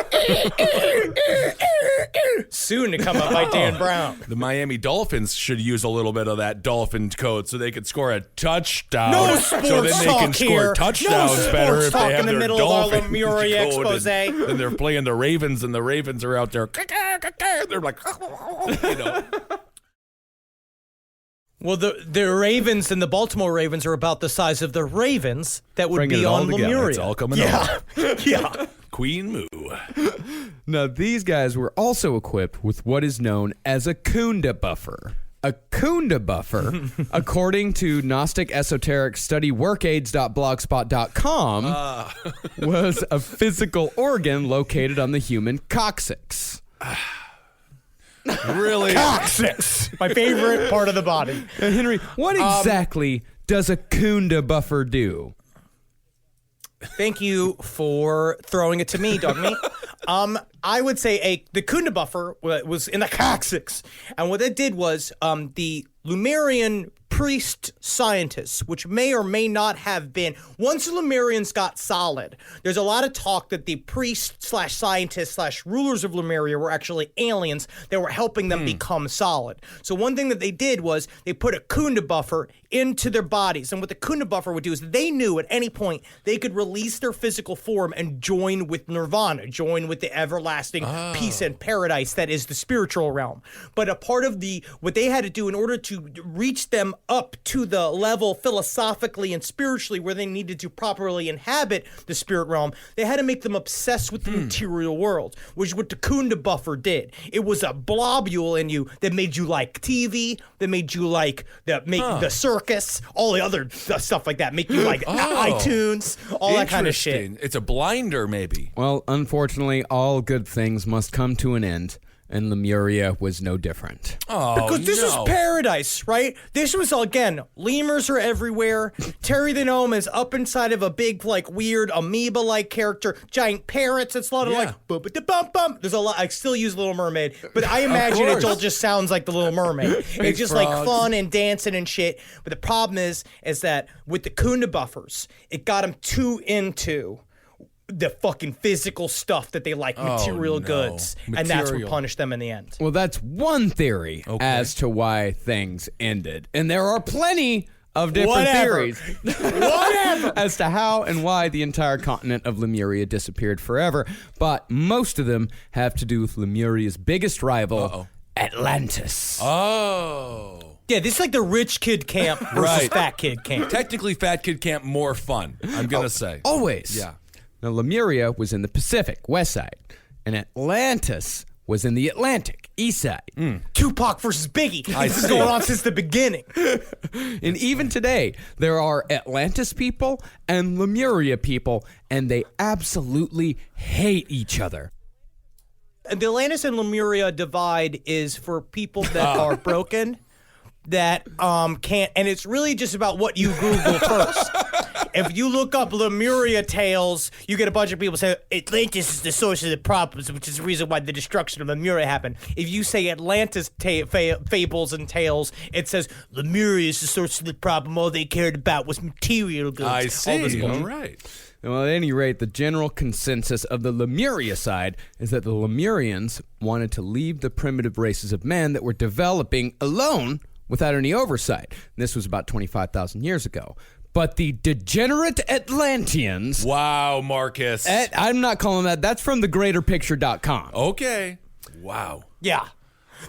soon to come out by Dan Brown. The Miami Dolphins should use a little bit of that dolphin code so they could score a touchdown. No so sports then they can talk score here. touchdowns No better sports if talk they have in the their middle of our dolphin Lemuria code. expose. Then they're playing the Ravens, and the Ravens are out there. They're like, you know. Well, the Ravens and the Baltimore Ravens are about the size of the Ravens that would Bringing be it all on together. Lemuria. It's all coming yeah. Yeah. Queen Moo. Now, these guys were also equipped with what is known as a Kunda buffer. A Kunda buffer, according to Gnostic Esoteric Study Workaids.blogspot.com, was a physical organ located on the human coccyx. Really? Coccyx. My favorite part of the body. Now, Henry, what exactly does a Kunda buffer do? Thank you for throwing it to me, dog me. I would say the Kunda buffer was in the coccyx, and what it did was the Lemurian priest scientists, which may or may not have been, once the Lemurians got solid, there's a lot of talk that the priests/scientists/rulers of Lemuria were actually aliens that were helping them become solid. So one thing that they did was they put a Kunda buffer into their bodies, and what the Kunda buffer would do is they knew at any point they could release their physical form and join with Nirvana, join with the everlasting peace and paradise that is the spiritual realm. But a part of what they had to do in order to reach them up to the level philosophically and spiritually where they needed to properly inhabit the spirit realm, they had to make them obsessed with the material world, which is what the Kunda buffer did. It was a blobule in you that made you like TV, that made you like the circus, all the other stuff like that, make you like iTunes, all that kind of shit. Interesting. It's a blinder, maybe. Well, unfortunately, all good things must come to an end, and Lemuria was no different. Oh, Because this is paradise, right? This was, again, lemurs are everywhere. Terry the Gnome is up inside of a big, like, weird amoeba-like character. Giant parrots. It's a lot of, like, bum-ba-da-bum-bum. There's a lot. I still use Little Mermaid, but I imagine it all just sounds like the Little Mermaid. It's just, like, fun and dancing and shit. But the problem is that with the Kunda buffers, it got them too into the fucking physical stuff that they like, material goods, and that's what punished them in the end. Well, that's one theory as to why things ended. And there are plenty of different theories as to how and why the entire continent of Lemuria disappeared forever. But most of them have to do with Lemuria's biggest rival, Atlantis. Oh. Yeah, this is like the rich kid camp versus fat kid camp. Technically, Fat Kid Camp more fun, I'm going to say. Always. Yeah. Now, Lemuria was in the Pacific, west side, and Atlantis was in the Atlantic, east side. Tupac versus Biggie. This is going on since the beginning. And even today, there are Atlantis people and Lemuria people, and they absolutely hate each other. The Atlantis and Lemuria divide is for people that are broken, that can't, and it's really just about what you Google first. If you look up Lemuria tales, you get a bunch of people saying Atlantis is the source of the problems, which is the reason why the destruction of Lemuria happened. If you say Atlantis fables and tales, it says Lemuria is the source of the problem. All they cared about was material goods. I see. All All right. Well, at any rate, the general consensus of the Lemuria side is that the Lemurians wanted to leave the primitive races of man that were developing alone without any oversight. And this was about 25,000 years ago. But the degenerate Atlanteans... Wow, Marcus. I'm not calling that. That's from thegreaterpicture.com. Okay. Wow. Yeah.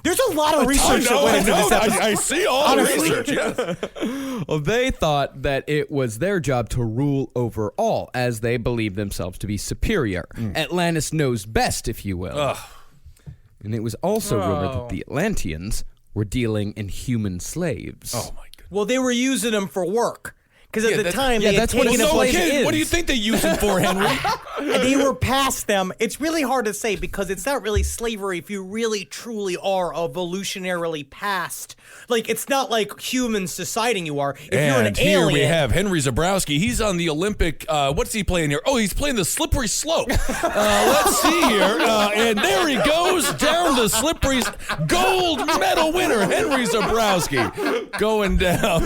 There's a lot of research that went into this episode. I see all the research, yes. Well, they thought that it was their job to rule over all, as they believed themselves to be superior. Atlantis knows best, if you will. And it was also rumored that the Atlanteans were dealing in human slaves. Oh my goodness. Well, they were using them for work. Because at the time, they had that's what taken it a bunch of is. What do you think they use him for, Henry? they were past them. It's really hard to say because it's not really slavery if you really truly are evolutionarily past. Like, it's not like humans deciding you are. If you're an And here alien, we have Henry Zabrowski. He's on the Olympic. What's he playing here? Oh, he's playing the slippery slope. Let's see here. And there he goes down the slippery gold medal winner, Henry Zabrowski, going down.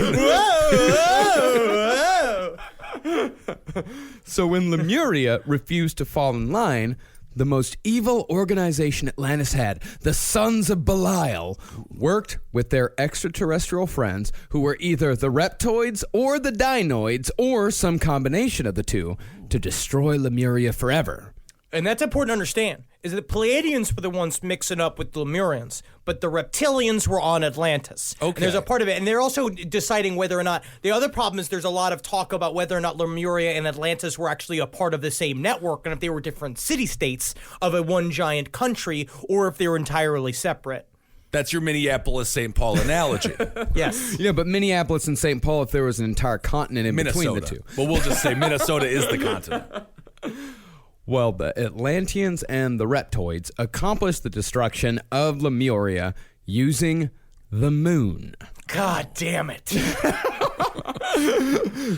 So when Lemuria refused to fall in line, the most evil organization Atlantis had, the Sons of Belial, worked with their extraterrestrial friends who were either the reptoids or the dinoids or some combination of the two to destroy Lemuria forever. and that's important to understand, is that the Pleiadians were the ones mixing up with the Lemurians, but the reptilians were on Atlantis. Okay. And there's a part of it, and they're also deciding whether or not, the other problem is there's a lot of talk about whether or not Lemuria and Atlantis were actually a part of the same network, and if they were different city-states of a one giant country, or if they were entirely separate. That's your Minneapolis-St. Paul analogy. Yes. Yeah, but Minneapolis and St. Paul, if there was an entire continent in between the two. Well, we'll just say Minnesota is the continent. Well, the Atlanteans and the Reptoids accomplished the destruction of Lemuria using the moon. God damn it.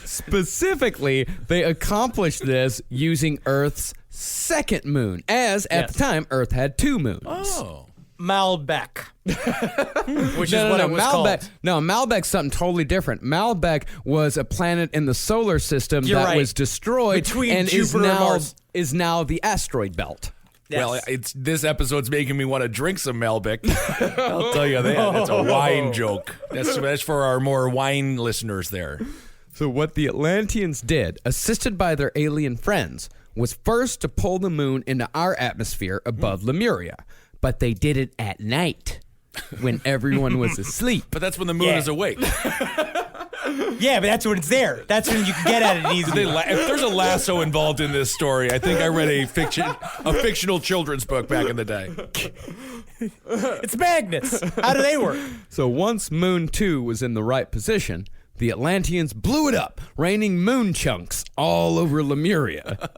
Specifically, they accomplished this using Earth's second moon, as at the time, Earth had two moons. Oh. Malbec. Which is what it was Malbec. called. No, Malbec's something totally different. Malbec was a planet in the solar system You're that right. was destroyed Between and Jupiter and Mars. is now the asteroid belt. Yes. Well, this episode's making me want to drink some Malbec. I'll tell you that. That's a wine joke. That's for our more wine listeners there. So what the Atlanteans did, assisted by their alien friends, was first to pull the moon into our atmosphere above Lemuria. But they did it at night when everyone was asleep. But that's when the moon Yeah. is awake. Yeah, but that's when it's there. That's when you can get at it easily. If there's a lasso involved in this story, I think I read a fictional children's book back in the day. It's magnets. How do they work? So once Moon 2 was in the right position, the Atlanteans blew it up, raining moon chunks all over Lemuria.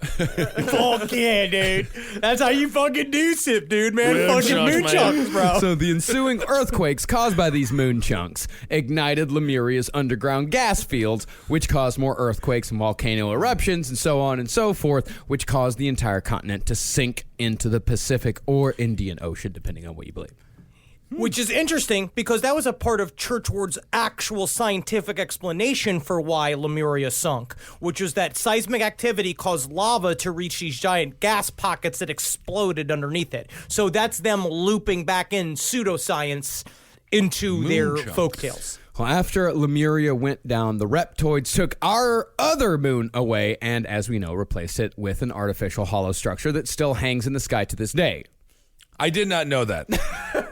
Fuck yeah, dude. That's how you fucking do SIP, dude, man. Moon Fucking chunks, moon man. chunks, bro. So the ensuing earthquakes caused by these moon chunks ignited Lemuria's underground gas fields, which caused more earthquakes and volcano eruptions and so on and so forth, which caused the entire continent to sink into the Pacific or Indian Ocean, depending on what you believe. Which is interesting because that was a part of Churchward's actual scientific explanation for why Lemuria sunk, which was that seismic activity caused lava to reach these giant gas pockets that exploded underneath it. So that's them looping back in pseudoscience into their chunks. folktales. Well, after Lemuria went down, the Reptoids took our other moon away and, as we know, replaced it with an artificial hollow structure that still hangs in the sky to this day. I did not know that.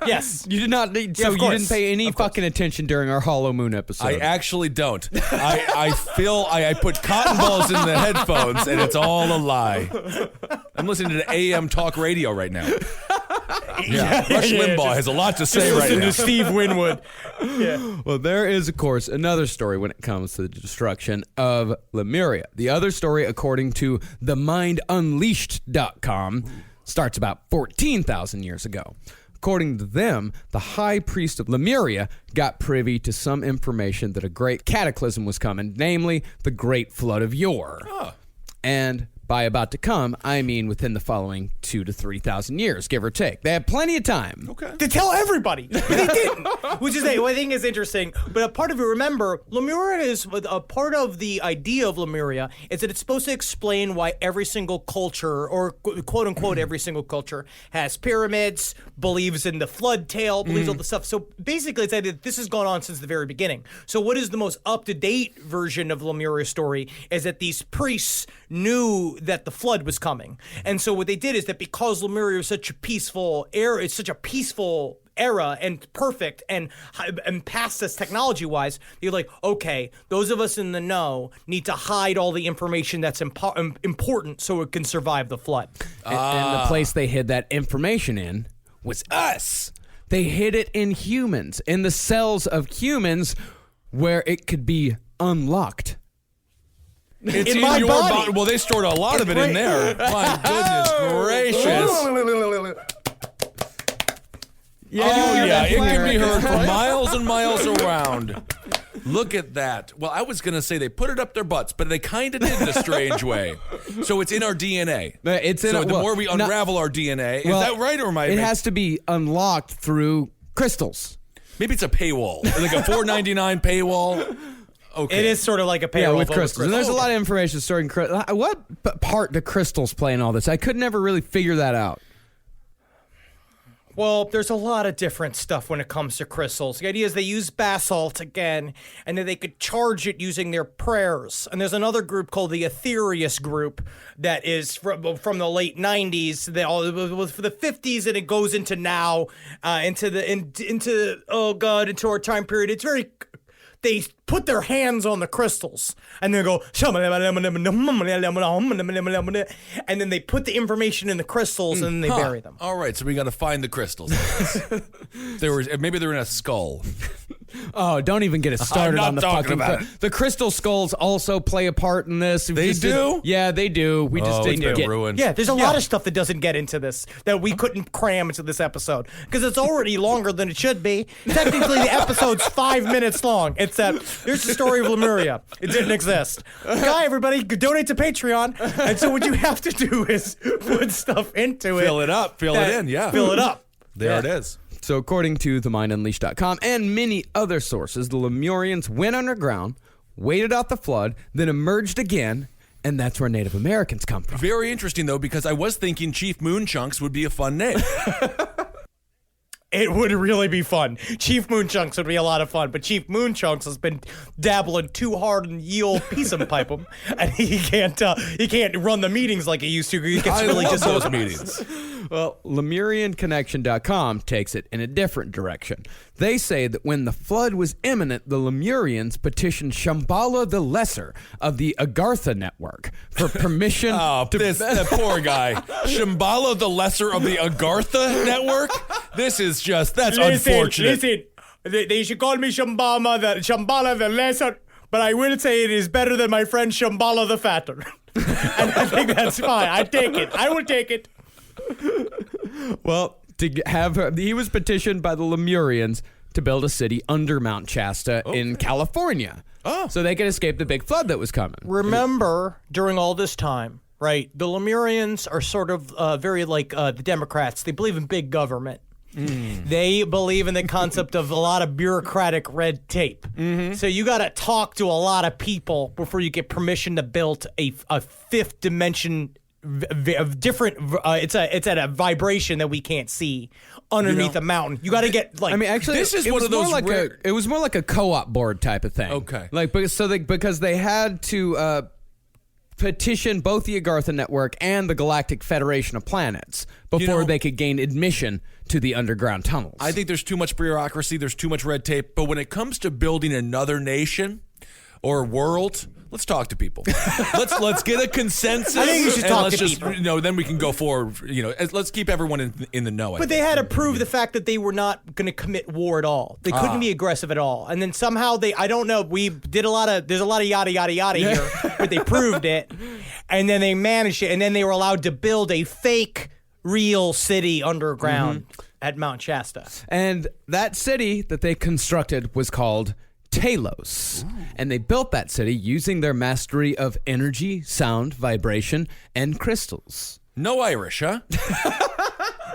Yes. You did not. So of you course. didn't pay any fucking attention during our Hollow Moon episode. I actually don't. I put cotton balls in the headphones, and it's all a lie. I'm listening to AM talk radio right now. Yeah, Rush Limbaugh has a lot to say right Listen now. to Steve Winwood. Well, there is, of course, another story when it comes to the destruction of Lemuria. The other story, according to TheMindUnleashed.com, starts about 14,000 years ago. According to them, the high priest of Lemuria got privy to some information that a great cataclysm was coming, namely the Great Flood of Yore. And by about to come, I mean within the following 2,000 to 3,000 years, give or take. They had plenty of time. Okay. To tell everybody, but they didn't. Which is what I think is interesting. But a part of it, remember, Lemuria is a part of the idea of Lemuria is that it's supposed to explain why every single culture, or quote unquote every single culture, has pyramids, believes in the flood tale, believes all the stuff. So basically, it's that this has gone on since the very beginning. So what is the most up to date version of Lemuria's story is that these priests knew that the flood was coming. And so what they did is that because Lemuria was such a peaceful era, it's such a peaceful era and perfect and past us technology-wise, you're like, okay, those of us in the know need to hide all the information that's important so it can survive the flood. And the place they hid that information in was us. They hid it in humans, in the cells of humans, where it could be unlocked. It's in my your body. Well, they stored a lot of it in there. My goodness gracious. Yeah, it can be heard for miles and miles around. Look at that. Well, I was going to say they put it up their butts, but they kind of did in a strange way. So it's in our DNA. It's in so our, the more we unravel our DNA, is that right, or am I? It has to be unlocked through crystals. Maybe it's a paywall, like a $4.99 paywall. Okay. It is sort of like a paywall with crystals. And there's a lot of information stored in crystals. What part do crystals play in all this? I could never really figure that out. Well, there's a lot of different stuff when it comes to crystals. The idea is they use basalt again, and then they could charge it using their prayers. And there's another group called the Aetherius group that is from the late 90s, for the 50s, and it goes into now, into our time period. It's very. They put their hands on the crystals and they go, and then they put the information in the crystals and then they bury them. All right, so we got to find the crystals. Maybe they're in a skull. Oh, don't even get us started on the fucking about it. The crystal skulls also play a part in this. They do? Yeah, they do. We just didn't it's been get ruined. Yeah, there's a lot of stuff that doesn't get into this that we couldn't cram into this episode because it's already longer than it should be. Technically, the episode's 5 minutes long. It's that here's the story of Lemuria. It didn't exist. Hi, everybody, donate to Patreon. And so what you have to do is put stuff into it. Fill it up. Fill it in, yeah. Fill it up. There it is. So according to TheMindUnleashed.com and many other sources, the Lemurians went underground, waited out the flood, then emerged again, and that's where Native Americans come from. Very interesting, though, because I was thinking Chief Moonchunks would be a fun name. It would really be fun. Chief Moonchunks would be a lot of fun, but Chief Moonchunks has been dabbling too hard in ye old piece and pipe him, and he can't run the meetings like he used to. He gets really love those disorganized. meetings. Well, LemurianConnection.com takes it in a different direction. They say that when the flood was imminent, the Lemurians petitioned Shambhala the Lesser of the Agartha network for permission that poor guy. Shambhala the Lesser of the Agartha network? That's unfortunate. Listen, they should call me Shambhala the Lesser, but I will say it is better than my friend Shambhala the Fatter. And I think that's fine. I take it. I will take it. Well, he was petitioned by the Lemurians to build a city under Mount Shasta in California. So they could escape the big flood that was coming. Remember, during all this time, right, the Lemurians are sort of very like the Democrats. They believe in big government. They believe in the concept of a lot of bureaucratic red tape. So you got to talk to a lot of people before you get permission to build a fifth dimension of different. It's at a vibration that we can't see underneath a mountain. You got to get like. I mean, actually, this is it one was of those more like it was more like a co-op board type of thing. Okay. Because they had to petition both the Agartha network and the Galactic Federation of Planets before they could gain admission to the underground tunnels. I think there's too much bureaucracy, there's too much red tape, but when it comes to building another nation or world, let's talk to people. let's get a consensus. I think you should talk to people. Then we can go forward. Let's keep everyone in the know. But they had to prove the fact that they were not going to commit war at all. They couldn't be aggressive at all. And then somehow I don't know, there's a lot of yada, yada, yada here, but they proved it. And then they managed it. And then they were allowed to build a fake, real city underground at Mount Shasta. And that city that they constructed was called Talos. And they built that city using their mastery of energy, sound, vibration, and crystals. No Irish, huh?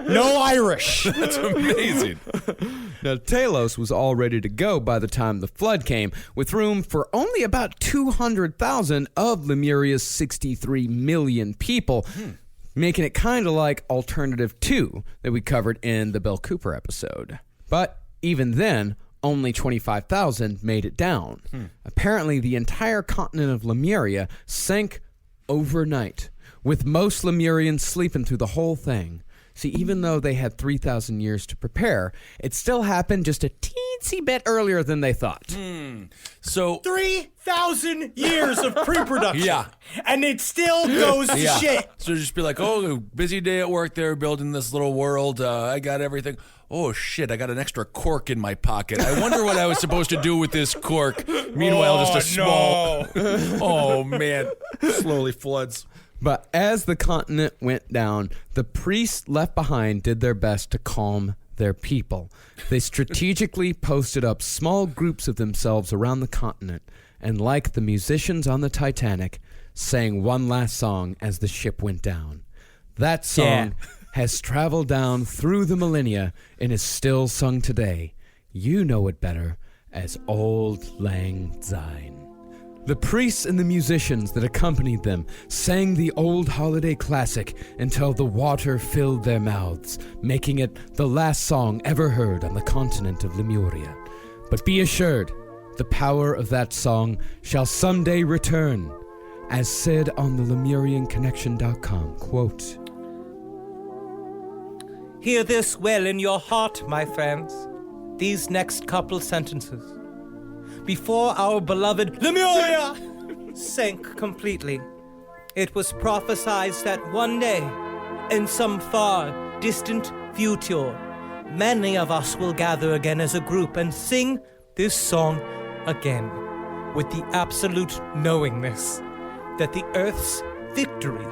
No Irish. That's amazing. Now, Talos was all ready to go by the time the flood came, with room for only about 200,000 of Lemuria's 63 million people, making it kind of like Alternative 2 that we covered in the Bill Cooper episode. But even then, only 25,000 made it down. Apparently, the entire continent of Lemuria sank overnight, with most Lemurians sleeping through the whole thing. See, even though they had 3,000 years to prepare, it still happened just a teensy bit earlier than they thought. So 3,000 years of pre-production. Yeah. And it still goes to shit. So just be like, oh, busy day at work there building this little world. I got everything. Oh, shit, I got an extra cork in my pocket. I wonder what I was supposed to do with this cork. Meanwhile, just a small... Oh, man. Slowly floods. But as the continent went down, the priests left behind did their best to calm their people. They strategically posted up small groups of themselves around the continent, and like the musicians on the Titanic, sang one last song as the ship went down. That song has traveled down through the millennia and is still sung today. You know it better as Auld Lang Syne. The priests and the musicians that accompanied them sang the old holiday classic until the water filled their mouths, making it the last song ever heard on the continent of Lemuria. But be assured, the power of that song shall someday return, as said on the LemurianConnection.com, quote, Hear this well in your heart, my friends. These next couple sentences. Before our beloved Lemuria sank completely, it was prophesied that one day, in some far distant future, many of us will gather again as a group and sing this song again, with the absolute knowingness that the Earth's victory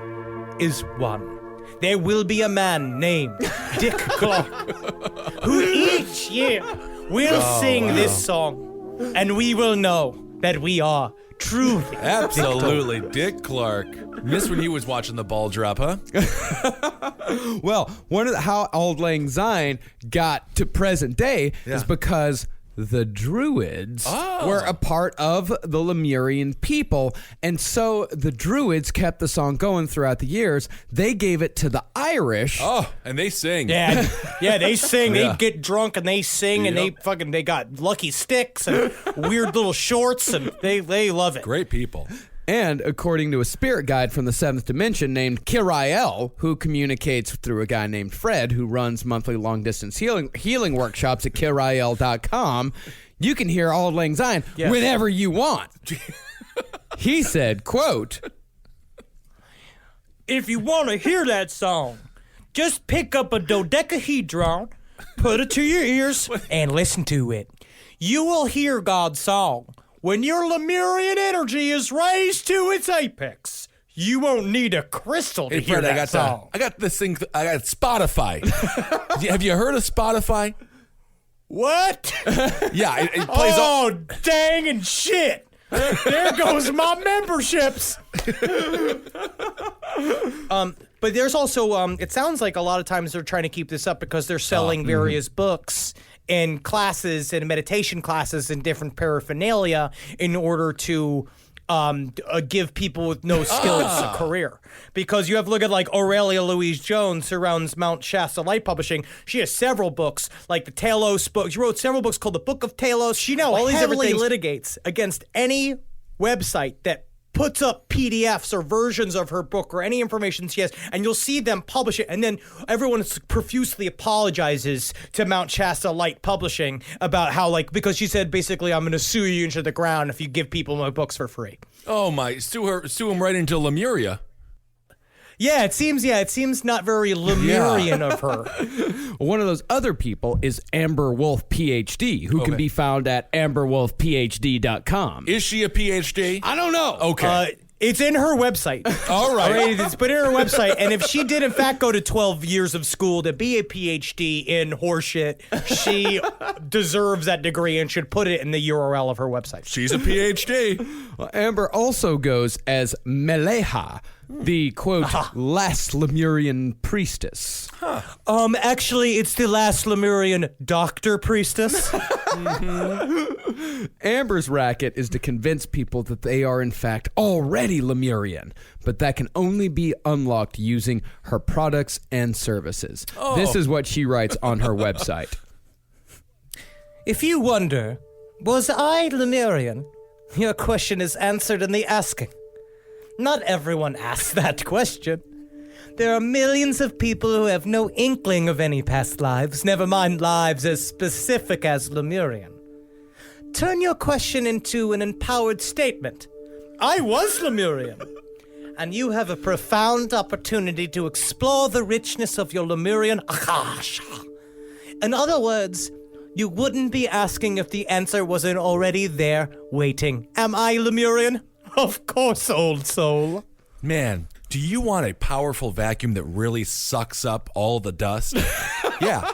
is won. There will be a man named Dick Clark who each year will sing this song. And we will know that we are truly Absolutely. Dick Clark. Miss when he was watching the ball drop, huh? Well, how Auld Lang Syne got to present day is because the Druids were a part of the Lemurian people, and so the Druids kept the song going throughout the years. They gave it to the Irish. Oh, and they sing. Yeah, they sing. Yeah. They get drunk and they sing, and they got lucky sticks and weird little shorts, and they love it. Great people. And according to a spirit guide from the seventh dimension named Kiriel, who communicates through a guy named Fred, who runs monthly long-distance healing workshops at Kiriel.com, you can hear Auld Lang Syne whenever you want. He said, quote, If you want to hear that song, just pick up a dodecahedron, put it to your ears, and listen to it. You will hear God's song. When your Lemurian energy is raised to its apex, you won't need a crystal to hear that song. I got this thing. I got Spotify. Have you heard of Spotify? What? Yeah, it plays all. Oh, dang and shit. There goes my memberships. But there's also, it sounds like a lot of times they're trying to keep this up because they're selling various books and classes and meditation classes and different paraphernalia in order to give people with no skills a career. Because you have to look at like Aurelia Louise Jones, who runs Mount Shasta Light Publishing. She has several books, like the Talos book. She wrote several books called the Book of Talos. She now heavily litigates against any website that puts up PDFs or versions of her book or any information she has, and you'll see them publish it, and then everyone profusely apologizes to Mount Shasta Light Publishing about how, like, because she said basically, I'm going to sue you into the ground if you give people my books for free. Oh my! Sue him right into Lemuria. Yeah, it seems not very Lemurian of her. One of those other people is Amber Wolf PhD, who can be found at amberwolfphd.com. Is she a PhD? I don't know. Okay. It's in her website. All right. It's put in her website, and if she did in fact go to 12 years of school to be a PhD in horseshit, she deserves that degree and should put it in the URL of her website. She's a PhD. Well, Amber also goes as Meleha, the, quote, last Lemurian priestess. Actually, it's the last Lemurian doctor priestess. Amber's racket is to convince people that they are in fact already Lemurian, but that can only be unlocked using her products and services. This is what she writes on her website. If you wonder, was I Lemurian? Your question is answered in the asking. Not everyone asks that question. There are millions of people who have no inkling of any past lives, never mind lives as specific as Lemurian. Turn your question into an empowered statement. I was Lemurian. And you have a profound opportunity to explore the richness of your Lemurian akasha. In other words, you wouldn't be asking if the answer wasn't already there, waiting. Am I Lemurian? Of course, old soul. Man, do you want a powerful vacuum that really sucks up all the dust? Yeah.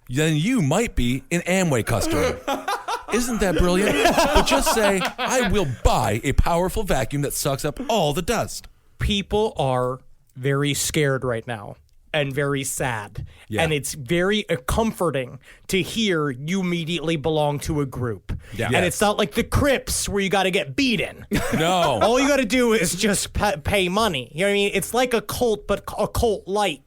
Then you might be an Amway customer. Isn't that brilliant? But just say, I will buy a powerful vacuum that sucks up all the dust. People are very scared right now and very sad. Yeah. And it's very comforting to hear you immediately belong to a group. Yeah. And Yes. it's not like the Crips where you got to get beaten. No. All you got to do is just pay money. You know what I mean? It's like a cult, but a cult light.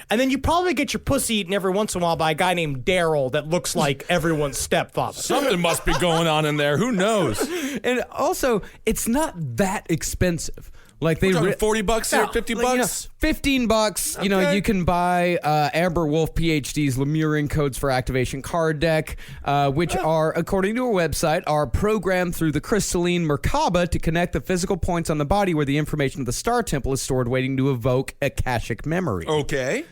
And then you probably get your pussy eaten every once in a while by a guy named Daryl that looks like everyone's stepfather. Something must be going on in there. Who knows? And also, it's not that expensive. Like We're talking $40 here, No, $50 like, bucks. $15. You know, Okay. you can buy Amber Wolf PhD's Lemurian codes for activation card deck, which are, according to a website, are programmed through the crystalline Merkaba to connect the physical points on the body where the information of the star temple is stored, waiting to evoke akashic memory. Okay.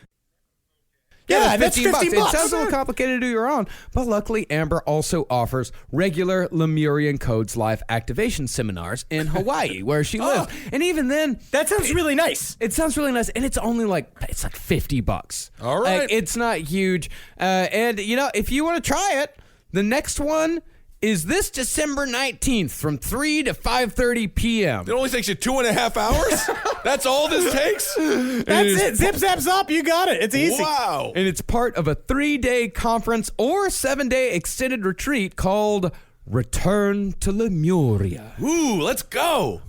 Yeah, that's 15 $15. It sounds a little complicated to do your own, but luckily Amber also offers regular Lemurian codes live activation seminars in Hawaii, where she lives. And even then, That sounds really nice. it sounds really nice, and it's only like $50. All right. Like, it's not huge. And you know, if you want to try it, the next one is this December 19th from 3 to 5:30 p.m. It only takes you 2.5 hours? That's all this takes? That's it. Zip, zap, zop. You got it. It's easy. Wow. And it's part of a 3-day conference or 7-day extended retreat called Return to Lemuria. Ooh, let's go.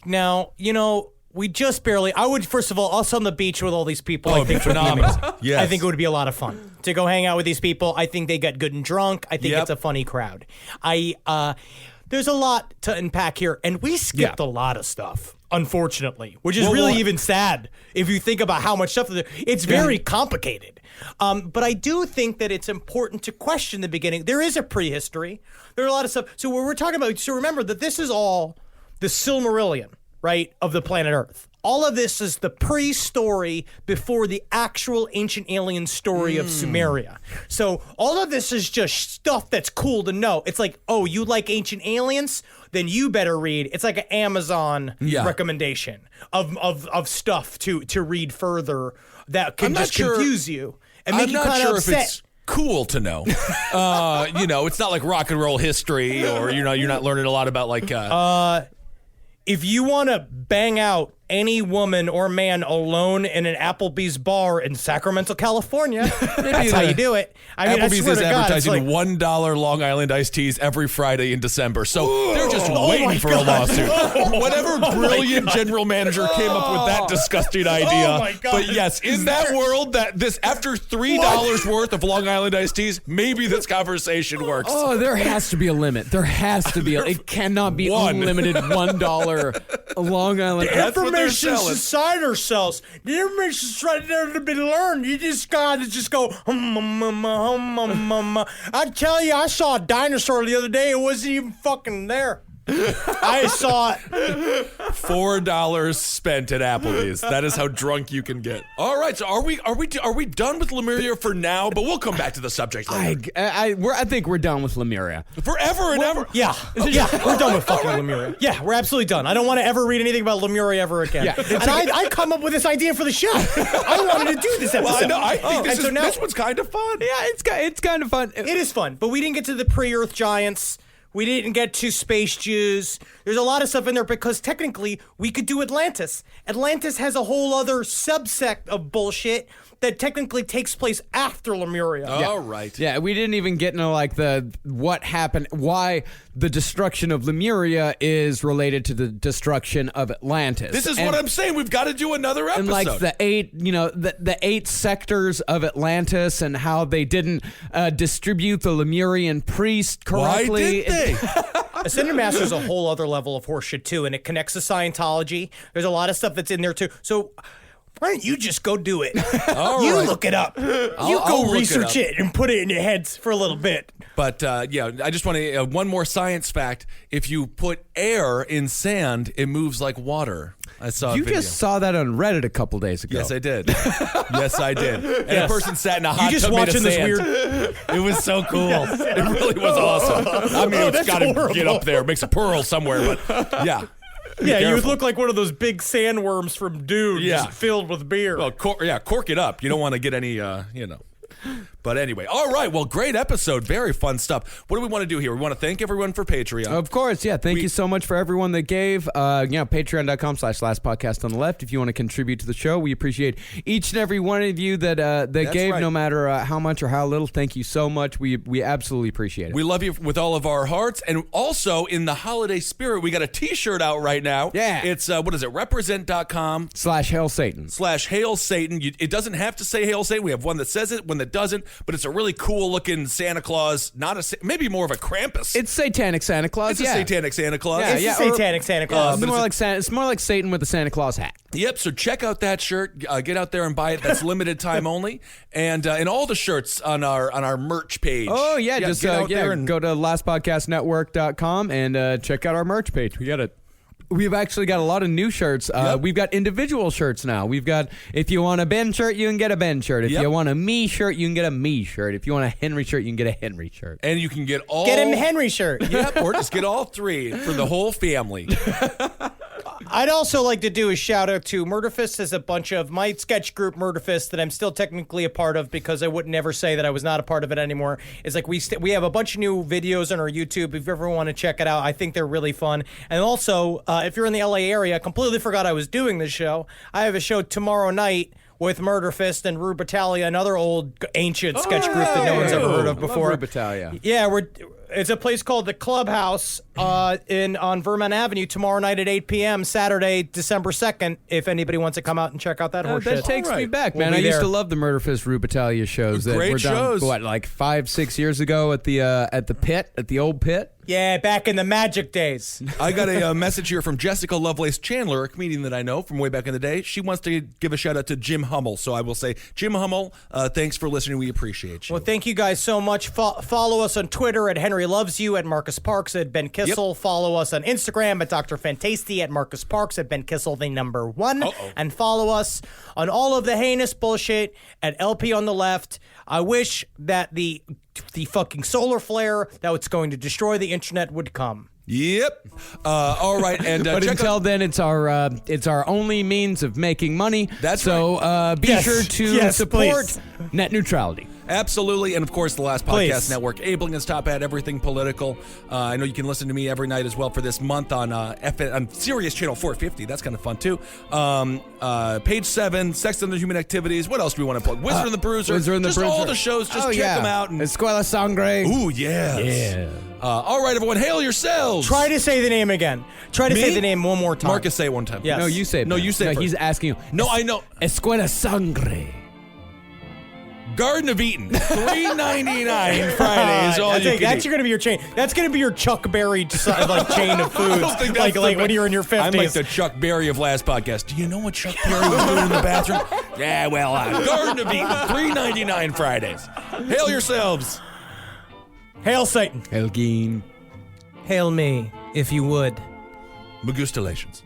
Now, you know, we just barely. I would, first of all, us on the beach with all these people. Oh, I it'd be think would be phenomenal. amazing. Yes. I think it would be a lot of fun to go hang out with these people. I think they get good and drunk. I think Yep. it's a funny crowd. There's a lot to unpack here, and we skipped a lot of stuff, unfortunately, which is really even sad if you think about how much stuff there. It's very complicated. But I do think that it's important to question the beginning. There is a prehistory. There are a lot of stuff. So what we're talking about, so remember that this is all the Silmarillion, right, of the planet Earth. All of this is the pre-story before the actual ancient alien story of Sumeria. So all of this is just stuff that's cool to know. It's like, oh, you like ancient aliens? Then you better read. It's like an Amazon recommendation of stuff to read further that can I'm not just sure- confuse you and make I'm you not kind of sure upset. if it's cool to know. You know, it's not like rock and roll history, or you know, you're not learning a lot about like. If you want to bang out any woman or man alone in an Applebee's bar in Sacramento, California, that's how you do it. I mean, I Applebee's swear is to God, it's advertising like, $1 Long Island iced teas every Friday in December. So they're just Oh waiting my for God. a lawsuit. Whatever brilliant general manager came up with that disgusting idea. Oh my God. But yes, in that world, that this after $3 worth of Long Island iced teas, maybe this conversation works. Oh, there has to be a limit. There has to be. It cannot be One. unlimited $1 Long Island. That's what they're information selling. society sells. The information's right there to be learned. You just gotta just go. I tell you, I saw a dinosaur the other day. It wasn't even fucking there. I saw it. $4 spent at Applebee's. That is how drunk you can get. All right, so are we done with Lemuria for now? But we'll come back to the subject later. I think we're done with Lemuria. Forever and ever. Yeah, we're done with fucking Lemuria. Yeah, we're absolutely done. I don't want to ever read anything about Lemuria ever again. Yeah. And I come up with this idea for the show. I wanted to do this episode. Well, I know. I think and so now this one's kind of fun. Yeah, it's kind of fun. it is fun, but we didn't get to the pre-Earth giants. We didn't get to space Jews. There's a lot of stuff in there because technically we could do Atlantis. Atlantis has a whole other subsect of bullshit that technically takes place after Lemuria. All right. Yeah, we didn't even get into like the what happened, why the destruction of Lemuria is related to the destruction of Atlantis. This is what I'm saying. We've got to do another episode. And like the eight sectors of Atlantis and how they didn't distribute the Lemurian priest Why correctly. did they? Ascended Master is a whole other level of horseshit too, and it connects to Scientology. There's a lot of stuff that's in there too. So why don't you just go do it? You look it up. You I'll go look research it it and put it in your heads for a little bit. But yeah, I just want to one more science fact. If you put air in sand, it moves like water. I saw a You video. just saw that on Reddit a couple days ago. Yes, I did. Yes, I did. And a person sat in a hot You just tub made of watching this sand. weird. It was so cool. It really was awesome. I mean, it's got to get up there. It makes a pearl somewhere, but yeah. Yeah, you would careful. look like one of those big sandworms from Dune, Yeah. just filled with beer. Well, cork it up. You don't want to get any, But anyway, all right. Well, great episode. Very fun stuff. What do we want to do here? We want to thank everyone for Patreon. Of course, yeah. Thank you so much for everyone that gave. Patreon.com/lastpodcast on the left. If you want to contribute to the show, we appreciate each and every one of you that gave, right. no matter how much or how little. Thank you so much. We absolutely appreciate it. We love you with all of our hearts. And also, in the holiday spirit, we got a T-shirt out right now. Yeah. It's, what is it? Represent.com. /Hail Satan. /Hail Satan. It doesn't have to say Hail Satan. We have one that says it, one that doesn't, but it's a really cool looking Santa Claus, maybe more of a Krampus. It's satanic Santa Claus. It's a yeah. satanic Santa Claus. Yeah, It's yeah, a satanic Santa Claus. It's more like Satan with a Santa Claus hat. Yep, so check out that shirt. Get out there and buy it. That's limited time only. And all the shirts on our merch page. Oh yeah, just get out there and go to lastpodcastnetwork.com and check out our merch page. We've actually got a lot of new shirts. Yep. We've got individual shirts now. We've got, if you want a Ben shirt, you can get a Ben shirt. If Yep. you want a me shirt, you can get a me shirt. If you want a Henry shirt, you can get a Henry shirt. And you can get all. Get him a Henry shirt. Yep, or just get all three for the whole family. I'd also like to do a shout out to Murderfist as a bunch of my sketch group Murderfist that I'm still technically a part of because I would never say that I was not a part of it anymore. It's like we have a bunch of new videos on our YouTube. If you ever want to check it out, I think they're really fun. And also, if you're in the LA area, I completely forgot I was doing this show. I have a show tomorrow night with Murderfist and Rue Battaglia, another old ancient sketch group that no one's ever heard of before. Rue Battaglia. Yeah, it's a place called the Clubhouse on Vermont Avenue tomorrow night at 8 p.m. Saturday, December 2nd. If anybody wants to come out and check out that horse That shit. takes me right. back, We'll man. be I used there. to love the Murder Fist Rue Battaglia shows that Great were done, shows. like 5-6 years ago at the old pit. Yeah, back in the magic days. I got a message here from Jessica Lovelace Chandler, a comedian that I know from way back in the day. She wants to give a shout out to Jim Hummel. So I will say, Jim Hummel, thanks for listening. We appreciate you. Well, thank you guys so much. Follow us on Twitter at Henry Loves You, at Marcus Parks, at Ben Kissel. Yep. Follow us on Instagram at Dr. Fantasty, at Marcus Parks, at Ben Kissel, the number 1. And follow us on all of the heinous bullshit at LP on the left. I wish that the fucking solar flare that was going to destroy the internet would come. Yep. All right. And But check until out, then, it's our only means of making money. That's so be Yes. sure to Yes, support please. net neutrality. absolutely. And of course, the Last Podcast Please. Network, Ablington's top hat, everything political. I know you can listen to me every night as well for this month on on Sirius Channel 450. That's kind of fun too. Page 7, Sex and the Human Activities. What else do we want to plug? Wizard and the Bruiser. Wizard and the just Bruiser. all the shows. Just check them out. And, Escuela Sangre. ooh, yes. Yeah. All right, everyone. Hail yourselves. Try to say the name again. Try to Me? say the name one more time. Marcus, say it one time. Yes. No, you say it. No, Ben. you say it first. He's asking you. No, I know. Escuela Sangre. Garden of Eden, $3.99 Friday is all you can That's eat. going to be your chain. That's going to be your Chuck Berry like chain of foods. I don't think that's like the when you're in your 50s. I'm like the Chuck Berry of last podcast. Do you know what Chuck Berry was doing in the bathroom? Yeah, well, Garden of Eden, $3.99 Fridays. Hail yourselves. Hail Satan. Elgin. Hail me, if you would. Magustalations.